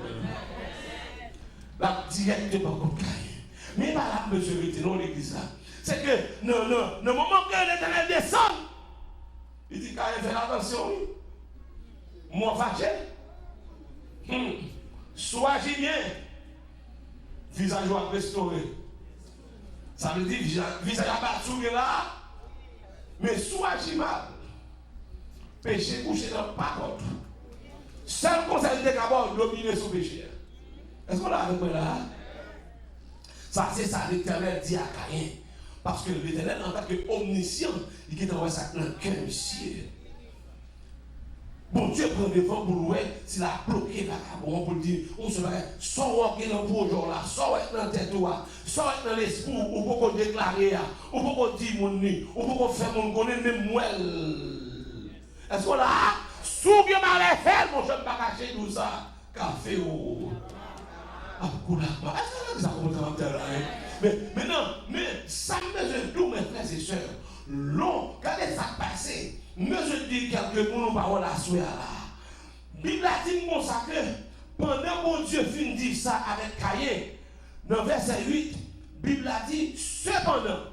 [SPEAKER 3] la directe par contre Caïn. Mais pas la majorité dans l'église là. C'est que le moment que l'Éternel descend, il dit Caïn fait attention. Moi fâché. Sois bien. Visage va restaurer. Ça veut dire visage à battu là. Mais sois mal. Péché couché dans pas contre. Seul conseil de d'abord dominer son péché. Est-ce qu'on l'a avec moi là? Ça c'est ça l'Éternel dit à Caïn. Parce que l'Éternel en tant qu'omniscient, il est envoyé ça dans le cœur du ciel. Bon Dieu prend des fois pour louer, s'il a bloqué la cabane, pour dire, on se va, soit on est dans le bourgeois là, soit on est dans la tête, soit on est dans l'esprit, ou pour déclarer, ou pour dire mon nez, ou pour faire mon connaît même moelle. Est-ce qu'on a? Sous bien mal fait, mon jeune pas caché tout ça. Café ou. Ah, coup là. Est-ce que ça commence à mentir là? Mais non, mais ça me fait tout, mes frères et sœurs. Long, regardez ça passer. Mais je dis quelques mots, nous parlons la soirée là. Bible a dit comme ça que pendant mon Dieu fin dit ça avec Caïn, dans verset 8, Bible a dit cependant.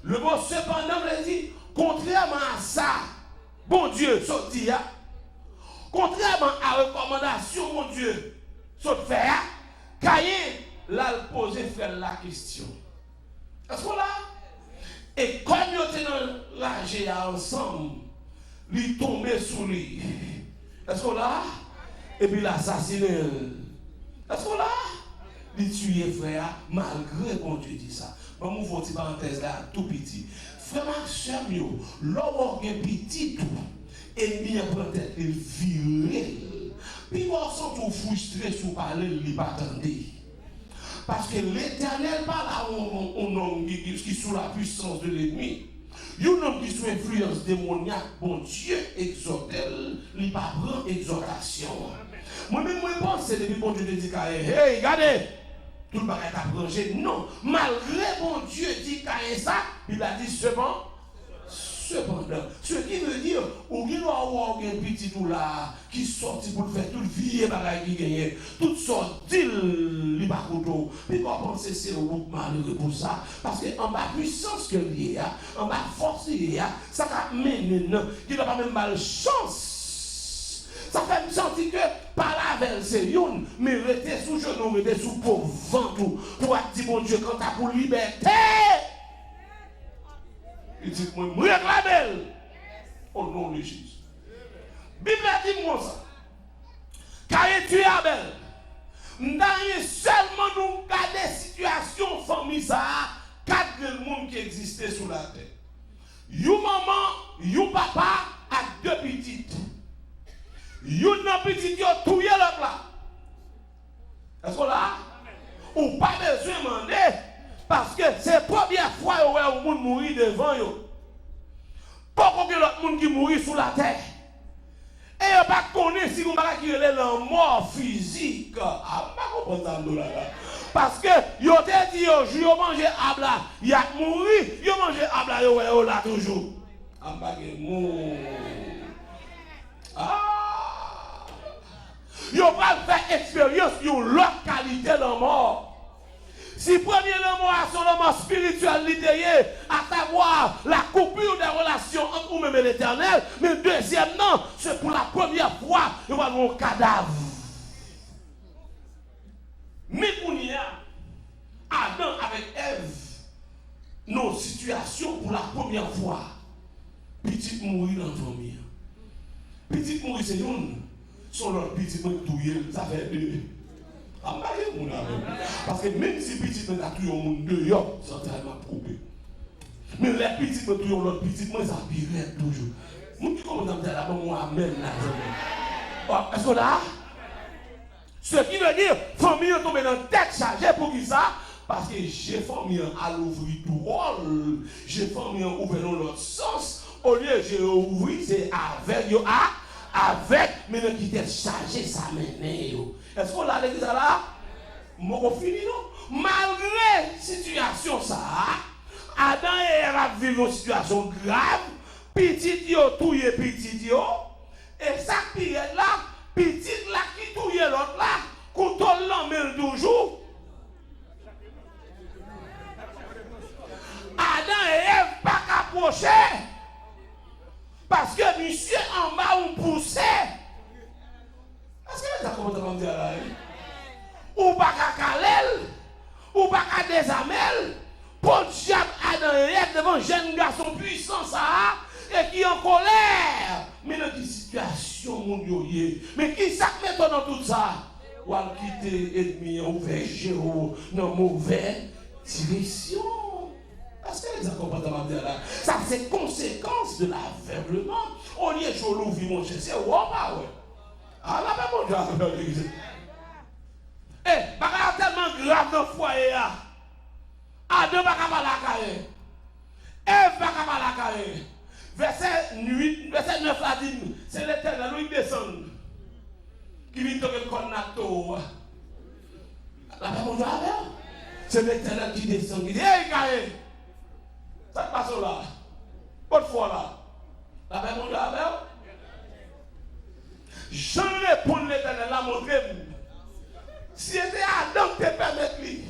[SPEAKER 3] Le mot cependant veut dire contrairement à ça, bon Dieu, ça dit, contrairement à la recommandation, mon Dieu, ça fait, Caïn l'a posé frère la question. Est-ce qu'on l'a? Et comme ils étaient dans la GA ensemble, ils tombaient sous lui. Est-ce qu'on l'a? Et puis l'assassiné. Est-ce qu'on l'a? Il tuait frère, malgré qu'on Dieu dit ça. Bon, nous faisons une petite parenthèse là, tout petit. Frère, ma soeur, l'homme est petit tout. Et bien peut-être il vire. Puis on sent tout frustré sur parler, il pas attendre. Parce que l'Éternel parle à un homme qui est sous la puissance de l'ennemi. Un homme qui est sous influence démoniaque, bon Dieu exhorte, il ne pas prendre exhortation. Moi-même, je pense que depuis bon Dieu te dit, hey, regardez, tout le monde est approché. Non, malgré bon Dieu dit ça, il a dit cependant, ce qui veut dire, ou il doit avoir un petit tout là, qui sorti pour faire tout le vieux bagage qui gagne, tout sorti, il va couteau. Puis qu'on pense que c'est un groupe malheureux pour ça, parce qu'en bas puissance que il y a, en bas force il y a, ça va mener, qui n'a pas même malchance. Ça fait me sentir que par la veille c'est une, mais rester sous genou, rester sous pauvre ventre, pour dire mon Dieu, quand tu as pour liberté. Il dit, moi, je réclame au nom de Jésus. La Bible dit moi ça. Car tu es Abel. Nous seulement nous garder situation famille ça, 4 personnes qui existaient sur la terre. You maman, you papa, avec 2 petites. You non petite, you touye l'autre là. Est-ce que là? Ou pas besoin de demander. Parce que c'est la première fois que le monde mourit devant eux. Pourquoi que l'autre monde qui mourit sous la terre? Et on ne pas connaître si vous ne avez la mort physique. Ah, je ne comprends pas ça. Parce que vous avez dit, vous mangez abla, il a mouru, vous mangez abla, vous là toujours. Ah, vous va faire expérience de l'autre qualité de mort. Si premier le mot a son mort spirituel lié, à savoir la coupure des relations entre vous-même et l'Éternel, mais deuxième non, c'est pour la première fois que vous avez un cadavre. Mais pour nous, Adam avec Ève, nos situations pour la première fois, petite mourir dans la famille. Petite mourir c'est une, son l'autre petite mourir, ça fait 2. Parce que même si petit monde a tué au monde dehors, c'est tellement prouvé. Mais les petits me tuent l'autre petit, moi ça pire toujours. Moi qui commence à me dire là, moi-même là. Est-ce que là? Ce qui veut dire, famille tombe dans tête chargée pour qui ça? Parce que j'ai famille à l'ouvrir tout rôle, j'ai famille à ouvrir dans l'autre sens. Au lieu de j'ai ouvert, c'est avec yo avec, mais ne qui était chargé, ça mène. Est-ce qu'on a l'église là? Mon fini non? Malgré la situation ça, Adam et Ève vivent une situation grave, petit yo touye petit yo, et ça qui est là, petit là qui touye l'autre là, couteau l'emmène toujours. Adam et Ève pas qu'approcher. Parce que monsieur en bas on poussait. Est-ce que vous avez compris comment dire là? Ou pas qu'à Kalel, ou pas qu'à Desamel, pour diable Adam et Ève devant un jeune garçon puissant ça, et qui est en colère. Mais dans quelle situation mon Dieu? Mais qui s'est mis dans tout ça? Ou à quitter l'ennemi, ouvert géo, dans mauvaise direction. Est-ce que les accompagnements de là? Ça, c'est conséquence de l'aveuglement. On y est chaud, l'ouvre, mon cher. C'est ouais, pas ouais. Ah, là, mon Dieu. Eh, pas tellement grave dans le foyer. Adam, pas capable la carrière. Ève, pas capable la carrière. Verset 9 là dit, c'est l'Éternel, lui descend. Qui vient de connaître. Là, mon Dieu, c'est l'Éternel qui descend. Qui dit, hey, carrière. Ça passe là. Bonne fois là. La paix mon Dieu avec. Je réponds l'Éternel là, montrez-vous. Si c'était Adam qui te permet lui.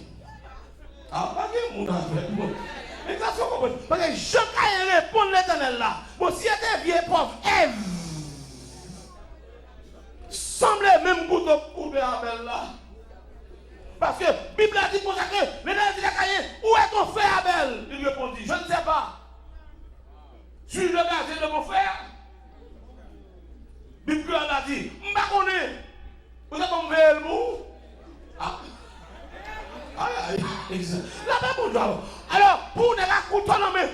[SPEAKER 3] Ah, pas que mon avec moi. Mais ça se comprend. Parce que je ne réponds l'Éternel là. Bon, si c'était vieille pauvre Ève. Semble même couteau coupé avec là.
[SPEAKER 1] Parce que la Bible a dit pour ça que l'Éternel dit à Caïn, où est ton frère Abel? Il répondit, je ne sais pas. Suis le gardien de mon frère? La Bible a dit, je ne sais pas. Vous êtes tombé le mou? Ah. Aïe, la même bon Dieu. Alors, pour ne pas coûter,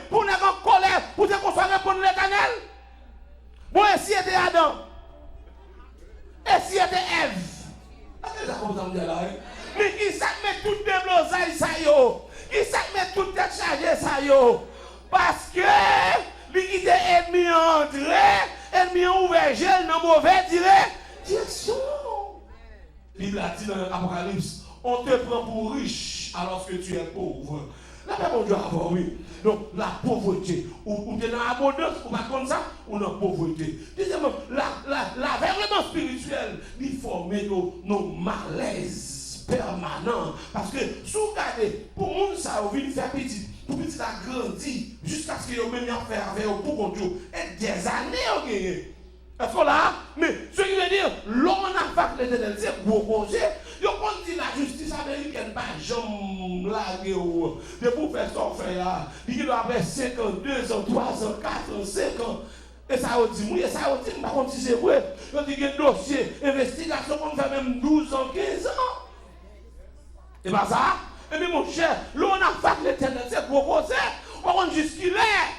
[SPEAKER 1] pour ne pas colère, pour te consommer pour l'Éternel. Bon, et si était Adam? Et si était Ève? Mais qui ça met tout déblosaille ça yo? Qui ça met tout tête chargée ça yo? Parce que lui qui est ennemi entré, ennemi ouvert, gel dans mauvais direction. La Bible a dit dans l'Apocalypse, on te prend pour riche alors que tu es pauvre. La même Dieu avant, oui. Donc, la pauvreté. Ou tu es dans l'abondance, ou pas comme ça, ou dans la pauvreté. Deuxièmement, l'avènement spirituel, il forme nos malaises permanents. Parce que, si vous regardez, pour le monde, ça a faire petit. Pour petit, ça a grandi. Jusqu'à ce qu'il y ait même affaire avec vous, pour Dieu. Et des années, on gagne. Est-ce qu'on l'a? Mais ce qui veut dire, l'on a fait l'Éternel, c'est gros projet. Yo qu'on dit la justice américaine, pas jamais laguer ou de pour faire son frère. Il doit avoir 52 ans, 3 ans, 4 ans, 5 ans. Et ça a dit, oui, ça a dit, par contre, si c'est vrai, il dit qu'il y a un dossier, investigation, on fait même 12 ans, 15 ans. Et pas ça? Et bien, mon cher, l'on a fait l'Éternel, c'est gros projet. On va jusqu'il est.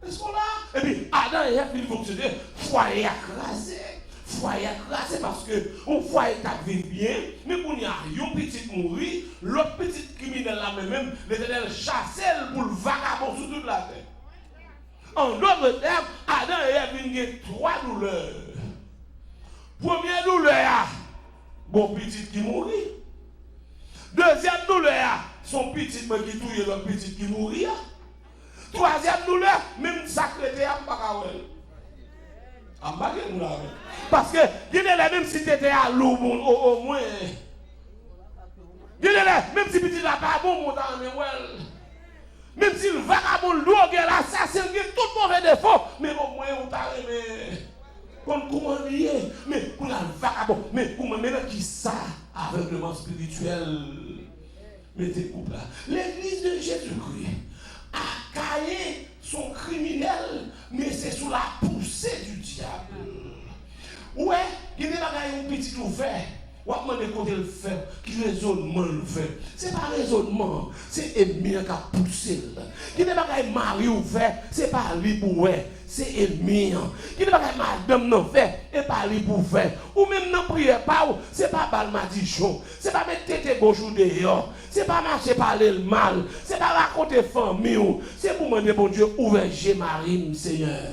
[SPEAKER 1] Est-ce qu'on l'a? Et puis, Adam et Ève, ils fonctionnaient, foyer écrasé. Foyer écrasé parce que on foyer t'a vu bien, mais qu'on y a un petit mourir, l'autre petit criminel là même, l'Éternel chassait pour le vagabond sur toute la terre. En d'autres termes, Adam et Ève, ils ont 3 douleurs. Première douleur, bon petit qui mourit. Deuxième douleur, son petit qui touille l'autre petit qui mourit. Troisième douleur, même sacré à Mbakawel. Parce que, même si tu étais à l'eau, au moins. Même si tu n'as pas bon, même si le vagabond, l'eau, l'assassin, tout mauvais défaut, mais au moins, on t'a aimé. Comment lier? Mais pour le vagabond, mais pour moi, maintenant qui ça, aveuglement spirituel, mettez couple là. L'église de Jésus-Christ. À Caïn, son criminel, mais c'est sous la poussée du diable. Ouais, il n'y a pas un petit ouvert. Ou à demander côté le fait, qui raisonnement le fait. Ce n'est pas raisonnement, c'est ennemi qui a poussé. Il n'y a pas un mari ouvert, ce n'est pas lui pour faire, c'est ennemi. Il n'y a pas un madame non fait, et pas lui pour faire. Ou même non prière pas, ce n'est pas balmadichon, ce n'est pas mettre tête gauche ou dehors, ce n'est pas marcher parler le mal, ce n'est pas raconter famille, c'est pour demander bon Dieu, ouvert j'ai Marie, Seigneur.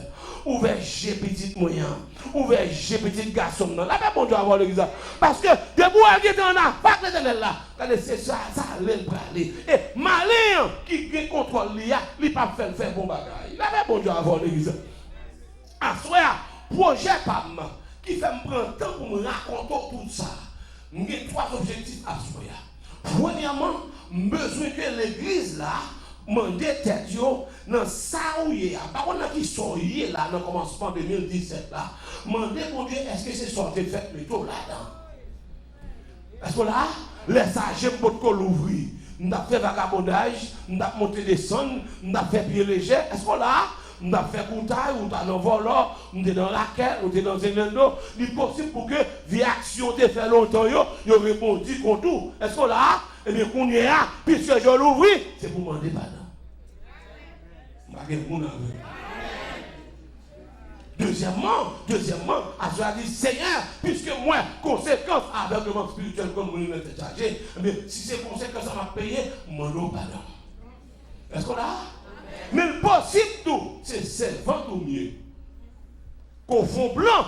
[SPEAKER 1] Ouvert j'ai petit moyen, ouvert j'ai petit garçon. Là, mais bon Dieu avoir l'église. Parce que debout elle qui était en affaire l'Éternel là, c'est ça allait le aller. Et malin qui contrôle l'IA, il pas faire bon bagaille. Là, mais bon Dieu avoir l'église. À soi, projet PAM qui fait me prendre temps pour me raconter tout ça. J'ai 3 objectifs à soi. Premièrement, besoin que l'église là mandé tête yo dans ça où il y a pas on a qui sont là dans commencement 2017 là mandé mon Dieu est-ce que c'est sorti fait plutôt là-dedans est-ce que là les sages pour qu'on l'ouvre n'a fait vagabondage n'a monté descendre n'a fait pied léger est-ce que là n'a fait comptaille ou dans un volant ou dans la quête ou dans un lendo il est possible pour que via action te fait longtemps yo répondu contre tout est-ce que là et bien qu'on y a puisque je l'ouvre c'est pour demander pardon. Deuxièmement, Azra dit Seigneur, puisque moi, conséquence aveuglement spirituel comme vous l'avez chargé, mais si c'est conséquence ça m'a payé, mon nom pardon. Est-ce qu'on a? Mais le possible tout, c'est servant au mieux. Qu'au fond blanc,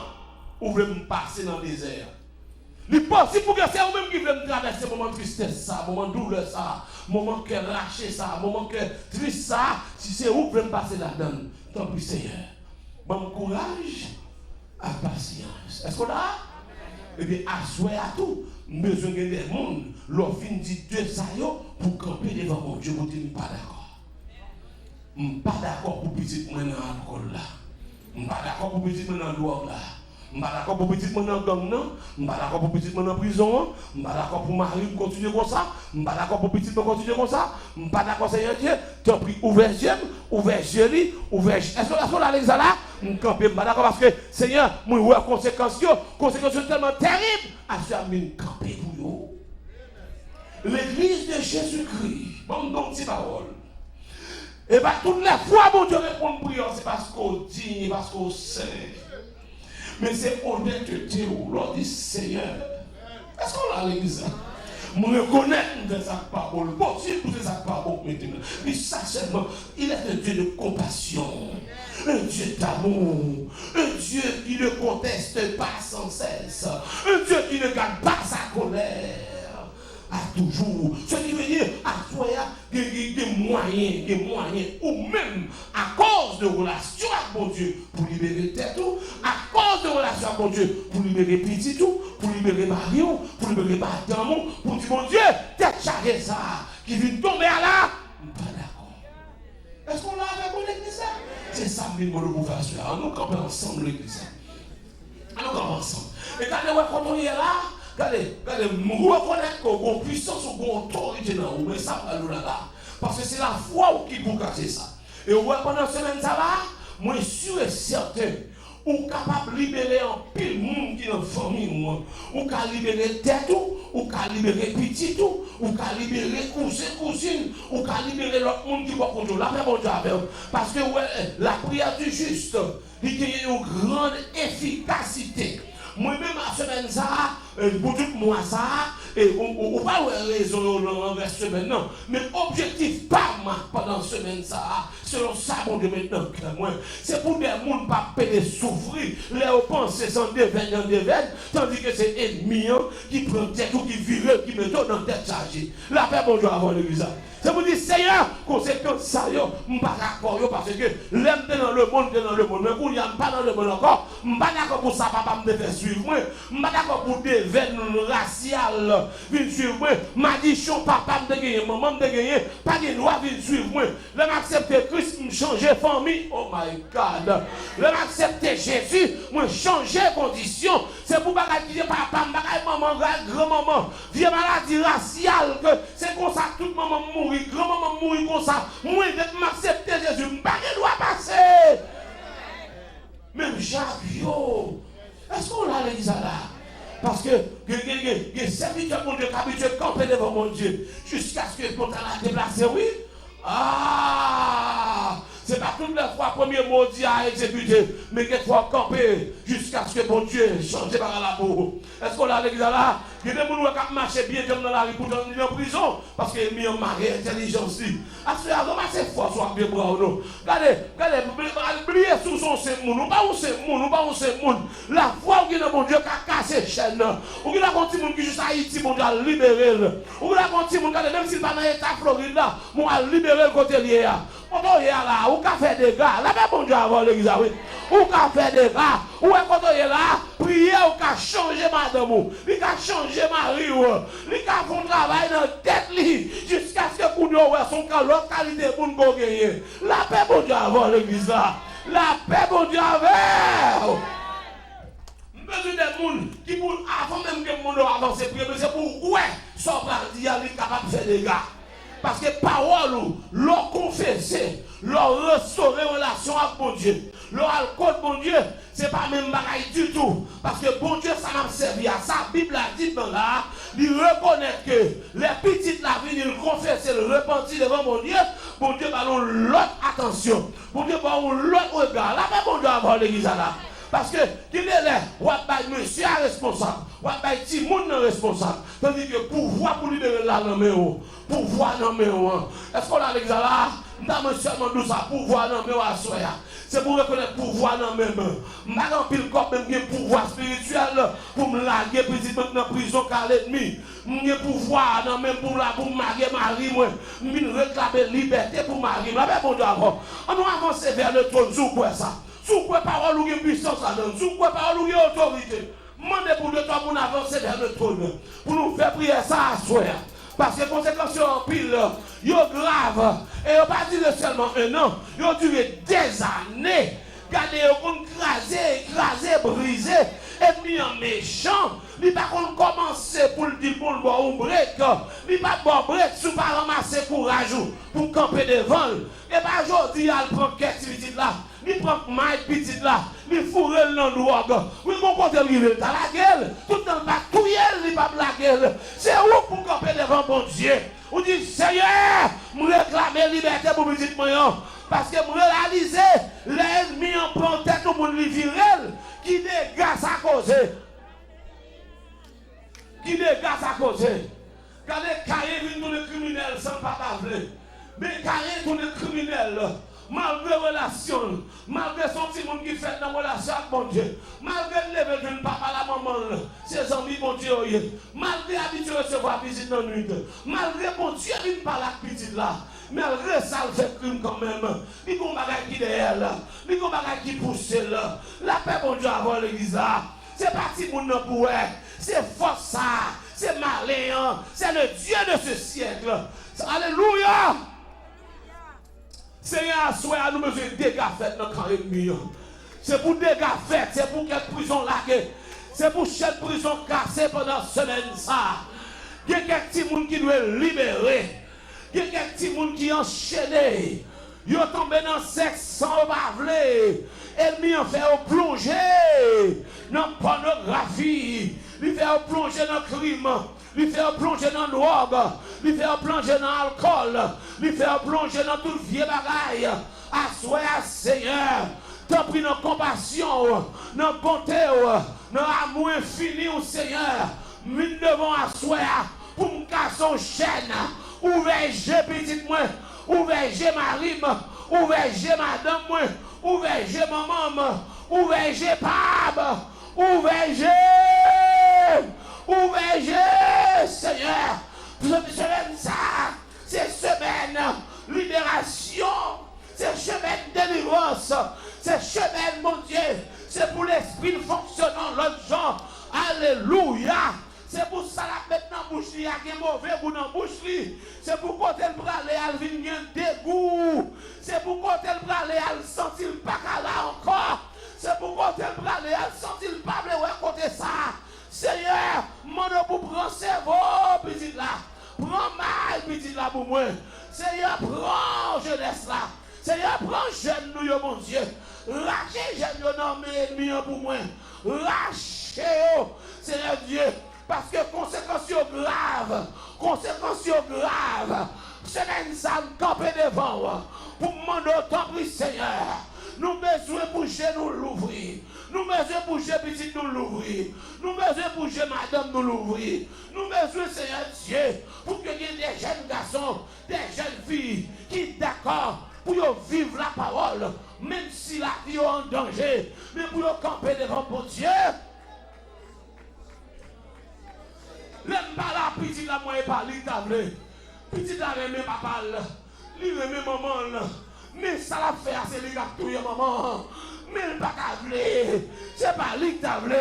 [SPEAKER 1] vous voulez me passer dans le désert. Le possible pour que c'est vous-même qui voulez me traverser moment de tristesse, ça, moment de douleur, ça, moment que lâcher ça, moment que triste ça, si c'est vous qui voulez me passer là-dedans, tant pis Seigneur. Bon courage, à patience. Est-ce qu'on a? Eh bien, assoyez à tout. Besoin de des mondes, l'on finit dit Dieu ça pour camper devant mon Dieu, vous dites pas d'accord. Je ne suis pas d'accord pour petit moi dans l'alcool là. Je ne suis pas d'accord pour petit moi dans le drogue là.
[SPEAKER 3] Je ne suis pas d'accord pour petit monde en gang, non. Je ne suis pas d'accord pour petit monde en prison. Je ne suis pas d'accord pour Marie continuer comme ça. Je ne suis pas d'accord pour petit monde continuer comme ça. Je ne suis pas d'accord, Seigneur Dieu. Tu as pris ouvert yeux, ouvert joli, ouvert. Est-ce que la l'église là? Je ne suis pas d'accord parce que Seigneur, moi, ouais, conséquences tellement terribles. À ce moment, je camper pour vous. L'église de Jésus-Christ, bon, donc, c'est parole. Et bien, toutes les fois, mon Dieu répond à prière, c'est parce qu'on dit, parce qu'on sait. Mais c'est honnêteté où l'on dit Seigneur. Est-ce qu'on a l'église? Je reconnais des paroles. Bon, si vous avez des paroles, mais ça seulement, il est un Dieu de compassion, un Dieu d'amour, un Dieu qui ne conteste pas sans cesse, un Dieu qui ne garde pas sa colère. À toujours. Ce qui veut dire, à toi, des moyens, ou même à cause de relations avec mon Dieu, pour libérer tête, à cause de relations avec mon Dieu, pour libérer petit tout, pour libérer Marion, pour libérer Madame, pour dire, mon Dieu, tête chargée ça, qui vient tomber à là, pas d'accord. Est-ce qu'on l'a avec mon église? C'est ça, mais nous pouvons faire. Nous campons ensemble l'église. Nous campons ensemble. Et quand on est là, regardez, nous reconnaissons qu'on a puissance ou qu'on a autorité dans nous, mais ça va nous là. Parce que c'est la foi qui peut casser ça. Et pendant cette semaine, ça va, moi je suis sûr et certain, ou capable de libérer un pile monde qui est dans la famille, ou capable de libérer tête, ou capable de libérer petit, ou capable de libérer cousine, ou capable de libérer l'autre monde qui va contrôler. La paix, mon Dieu, parce que la prière du juste, il y a une grande efficacité. Moi-même, à semaine, ça, pour tout le mois, ça, et on va raison dans la semaine, non. Mais objectif, pas pendant la semaine, ça, selon ça, mon Dieu, maintenant, c'est pour des gens pas péter souffrir, les penser sans déveine, tandis que c'est ennemi qui prend tête ou qui vire, qui met dans la tête chargée. La paix, mon Dieu, avant l'église. C'est pour dire, Seigneur, conséquence ça, je ne suis pas d'accord parce que l'aime dans le monde, mais vous n'y a pas dans le monde encore. Je ne suis pas d'accord pour ça, papa me fait suivre moi. Je ne suis pas d'accord pour des veines raciales venir suivre moi. Maldition, papa me gagné, maman me gagné, pas de loi venir suivre moi. Je m'accepte Christ, me changer famille. Oh my God. Je m'accepte Jésus, me changer condition. C'est pour pas dire papa, maman, grand-maman, vieux maladie raciale, que c'est comme ça toute maman mourir. Grand-maman mourir comme ça. Moi, je m'accepter Jésus. Je ne dois pas passer. Même Jacques, est-ce qu'on a l'église là? Parce que les serviteurs de mon Dieu qui habituent de camper devant mon Dieu jusqu'à ce que ton talent déplacé, oui. Ah! C'est pas toutes les fois premier mot dit à exécuter, mais qu'il faut camper jusqu'à ce que mon Dieu change par la peau. Est-ce qu'on a l'église là? Il y a des gens qui marchent bien dans la rue pour aller en prison parce qu'ils ont mis un mari intelligence. À ce moment-là, c'est fort, soit bien bravo. Regardez, oubliez sous son sémoun, ou pas où c'est moun. La foi qui est dans mon Dieu qui a cassé chaîne. Ou qui a un petit monde qui juste Haïti, mon Dieu a libéré. Ou qui a un petit monde, même s'il n'est pas dans l'État Floride là, mon a libéré le côté lié. On est là, ou qu'a fait des gars, là, bon Dieu avant l'église, oui. Ou qu'a fait des gars, ou est quand on est là, prier, ou qu'a changé madame, ou qu'a changé mari, ou qu'a fait un travail dans la tête, jusqu'à ce que pour nous, son qualité pour nous gagner. La paix, bon Dieu avant l'église, là. La paix, bon Dieu avant. Besoin des gens qui, avant même que le monde avance, c'est pour ouais, son parti, il est capable de faire des gars. Parce que parole, leur confesser, leur restaurer relation avec mon Dieu, leur alcool, mon Dieu, c'est pas même bagaille du tout. Parce que bon Dieu, ça m'a servi à ça. La Bible a dit dans là, il reconnaît que les petites la vie, ils confessent le repentir devant mon Dieu va l'autre attention. Bon Dieu va l'autre regard. Là, mais bon Dieu va voir l'église là. Parce que, qui est là, ou à monsieur responsable, ou à petit monde responsable. Tandis que pouvoir pour libérer la nomme, pouvoir nomme, est-ce qu'on a l'église là? Nous seulement nous ça, pouvoir nomme à soya. C'est pour reconnaître pouvoir nomme. Madame pile corps même un pouvoir spirituel pour me larguer président dans prison car l'ennemi. J'ai pouvoir non même pour marier Marie moi. Me réclamer liberté pour Marie. La bon Dieu avant. On nous avancer vers le trône sous quoi ça? Sous quoi parole ou puissance là-dedans? Sous quoi parole ou autorité? Mandez pour deux temps pour nous avancer vers le trône. Pour nous faire prier ça à soi. Parce que les conséquences en pile, ils sont graves. Et ils n'ont pas duré seulement un an, ils ont duré des années. Regardez, ils ont écrasé, brisé.
[SPEAKER 1] en méchant, il pas qu'on commencer pour le dire pour le boire un break, il pas boire break sous pas ramasser courage pour camper devant. Et pas aujourd'hui il prend quête petite là, il prend maille petite là, il fourre dans drogue. Oui, mon côté il est dans la gueule, tout dans pas tout il pas la gueule. C'est où pour camper devant bon Dieu. On dit Seigneur, me réclamer liberté pour petite moyen. Parce que je réalise l'ennemi en prend tête au monde viril qui dégage à cause. Qui dégage à cause. Quand les cahiers viennent tous les criminels sans pas parler. Mais cahiers tous les criminels, malgré relation, malgré son petit monde qui fait dans la relation avec mon Dieu, malgré le lever d'une papa à la maman, ses amis, mon Dieu, malgré l'habitude de recevoir visite dans la nuit, malgré mon Dieu, il ne parle pas petite là. Mais elle ça fait crime quand même. Il y a un bagage qui est derrière là. Il y a un bagage qui pousse là. La paix, bon Dieu, avant l'église là. C'est parti pour nous pour c'est force ça. C'est malin. C'est le Dieu de ce siècle. Alléluia. Seigneur, soyez à nous mesure dégâts faits dans le camp ennemi. C'est pour dégâts faits. C'est pour quelle prison laquée. C'est pour chaque prison cassée pendant semaine ça. Il y a quelques petits gens qui doivent libérer. Il y a quelques petits gens qui sont enchaînés. Ils sont tombés dans le sexe sans bavler. Ennemi en fait plonger dans la pornographie. Il fait plonger dans le crime. Il fait plonger dans le drogue. Il fait plonger dans l'alcool. Il fait plonger dans tout vieux bagaille. Assoyez Seigneur. T'as pris notre compassion, notre bonté, notre amour infini au Seigneur. Nous devons assoyir pour me casser une chaîne. Ouvrez petite moi, ouvrez mari, ouvrez madame, ouvrez maman, ouvrez papa, ouvrez, Seigneur. Semaine ça, c'est semaine libération, c'est semaine délivrance, c'est semaine mon Dieu, c'est pour l'esprit fonctionnant l'autre genre. Alléluia. C'est pour ça la maintenant bouche li a un mauvais goût dans bouche li. C'est pour côté le bralé al vinn un dégoût. C'est pour côté le bralé al senti le pas là encore. C'est pour côté le bralé al senti le pas ouais côté ça. Seigneur, mande pour prendre cerveau petit là. Prends mal petit là pour moi. Seigneur, prends jeunesse là. Seigneur, prends jeune nous mon Dieu. Lâchez jeune yo non mais ennemi pour moi. Lâchez Seigneur Dieu. Parce que conséquences graves, semaine ça nous camper devant pour demander autant de Seigneur. Nous besoin bouger nous l'ouvrir. Nous besoin bouger petit nous l'ouvrir. Nous besoin bouger madame nous l'ouvrir. Nous besoin Seigneur Dieu pour que y ait des jeunes garçons, des jeunes filles qui d'accord pour vivre la parole, même si la vie est en danger, mais pour camper devant mon Dieu. L'aime pas la petite la moi pas li table. Petite la remet papa là. Li remet maman là. Mais ça la fait c'est li qui touye maman. Mais il pas table. C'est pas li table.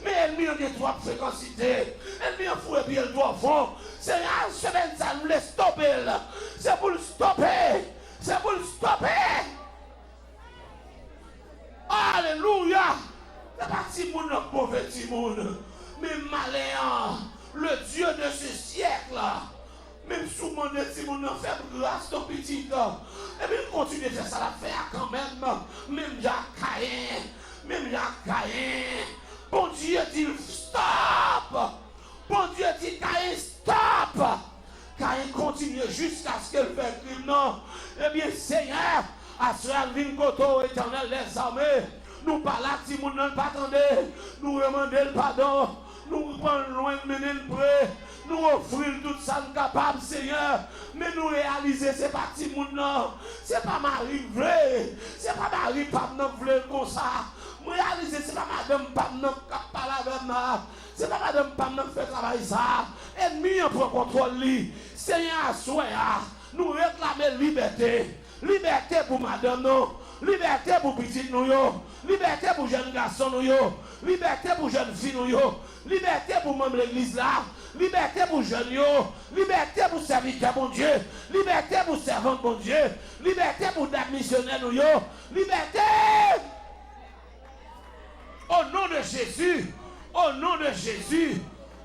[SPEAKER 1] Mais elle mi en trois fréquencité. Elle mi en fou et puis elle doit fond. C'est un semaine ça nous laisse stopper là. C'est pour le stopper. C'est pour le stopper. Alléluia. C'est pas si moun nan pauvre petit monde. Mais malin. Le Dieu de ce siècle, même sous mon petit monde fait grâce ton petit, et puis continue de faire ça la faire quand même Jacques Caïn, bon Dieu dit stop, bon Dieu dit Caïn stop, Caïn continue jusqu'à ce qu'elle fait crime non, eh bien Seigneur, à ce vin koto éternel les armées, nous parlons si nous ne pas attendre, nous demandons le pardon. Nous prenons loin de mener le prêt, nous offrir tout ça capable, Seigneur. Mais nous réaliser, ce n'est pas petit monde, non. Ce n'est pas Marie vrai. Ce n'est pas Marie pas vrai comme ça. Nous réaliser, ce n'est pas madame pas qui parle avec nous. Ce n'est pas madame pas qui fait travail ça. Ennemi en prend contrôle. Seigneur, soyez, nous réclamons liberté. Liberté pour madame, non. Liberté pour petit nous, liberté pour jeunes garçons nous, liberté pour jeunes filles nous, liberté pour membres de l'église là, liberté pour jeunes, liberté pour serviteurs bon Dieu, liberté pour servants bon Dieu, liberté pour des missionnaires nous, liberté. Au nom de Jésus, Au nom de Jésus.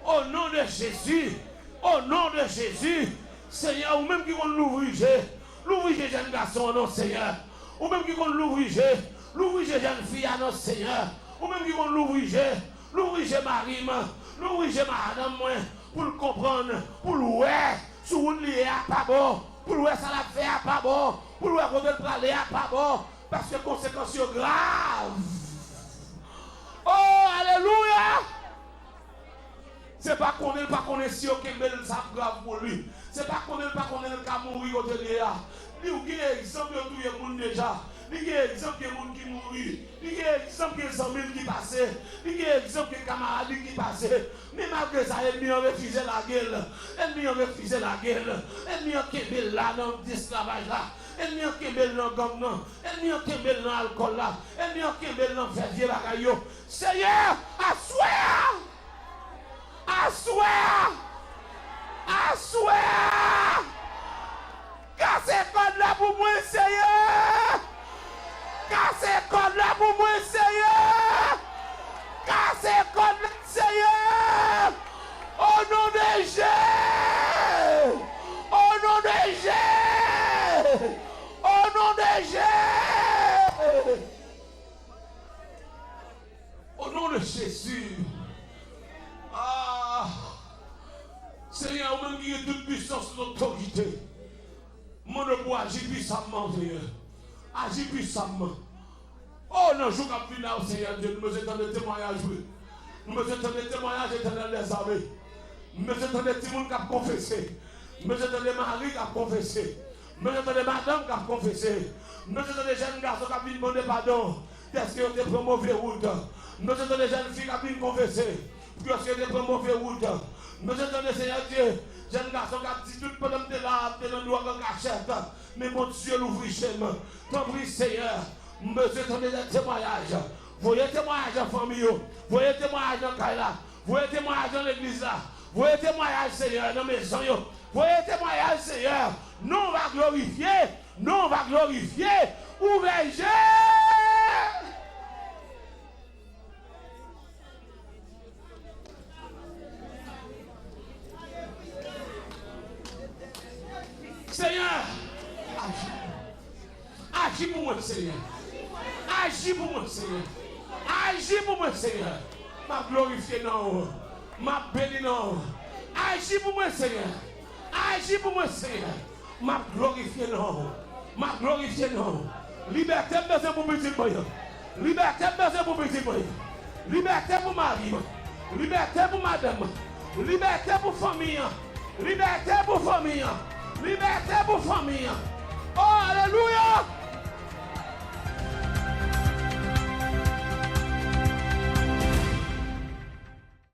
[SPEAKER 1] Au nom de Jésus. Au nom de Jésus. Seigneur, ou même qui vont l'ouvrir, l'ouvrir jeune garçon, non, Seigneur. Ou même qui vont l'ouvrir, jeune fille, non, Seigneur. Ou même qui vont l'ouvrir, Marie, l'ouvrir madame, pour le comprendre, pour le ouais, sur une liée à pas bon, pour le ouais, ça l'a fait à pas bon, pour le ouais, qu'on veut parler à pas bon, parce que conséquences sont graves. Oh, alléluia! C'est pas qu'on est pas connaît si aucun bel ça grave pour lui. C'est pas qu'on est pas connaît le cas mourir au derrière. Lui ou qui est exemple de tout le monde déjà. Lui qui est exemple de monde qui mourit. Lui qui est exemple de 100 000 qui passaient. Lui qui est exemple de camarades qui passaient. Mais malgré ça, ennemi ont refusé la gueule. Ennemi ont refusé la gueule. Ennemi ont kébé là dans l'esclavage là. Ennemi ont kébé dans gomme là. Ennemi ont kébé dans l'alcool là. Ennemi ont kébé dans faire vieux bagaille. Seigneur, assois! I swear! I swear! Cassez code là pour moi, Seigneur! Cassez code là pour moi, Seigneur! Cassez code là, Seigneur! Au nom de Jésus! Au nom de Jésus! Au nom de Jésus! Au nom de Jésus! Ah, Seigneur, même qui est toute puissance, l'autorité. Mon pour agir puissamment, Seigneur. Agir puissamment. Oh non, je vais venir, Seigneur Dieu. Nous mettons des témoignages. Nous mettons des témoignages éternels des armées. Nous mettons des témoins qui ont confessé. Nous mettons des maris qui ont confessé. Nous mettons des madames qui ont confessé. Nous mettons des jeunes garçons qui ont demandé pardon. Parce qu'ils ont été pris mauvaise route. Nous mettons des jeunes filles qui ont confessé. Parce qu'ils ont été pris mauvaise route. Nous mettons des Seigneur Dieu. Jeunes garçons qui ont dit tout pendant que tu es là, tu es dans le droit de cachette. Mais mon Dieu, l'ouvre chemin. T'en prie, Seigneur. Nous mettons des témoignages. Voyez témoignages en famille. Voyez témoignages en Kaila. Voyez témoignages dans l'église là. Voyez témoignages, Seigneur, dans mes maison. Voyez témoignages, Seigneur. Nous on va glorifier. Nous on va glorifier. Ouvrez. Seigneur, agis pour moi, Seigneur. Agis pour moi, Seigneur. Agis pour moi, Seigneur. Ma glorifier non. Ma béni non. Agis pour moi, Seigneur. Agis pour moi, Seigneur. Ma glorifier non. Ma glorifier non. Liberté besoin pour petit moyen. Liberté besoin pour petit moyen. Liberté pour mari. Liberté pour madame. Liberté pour famille. Liberté pour famille. Liberté pour famille. Oh, alléluia.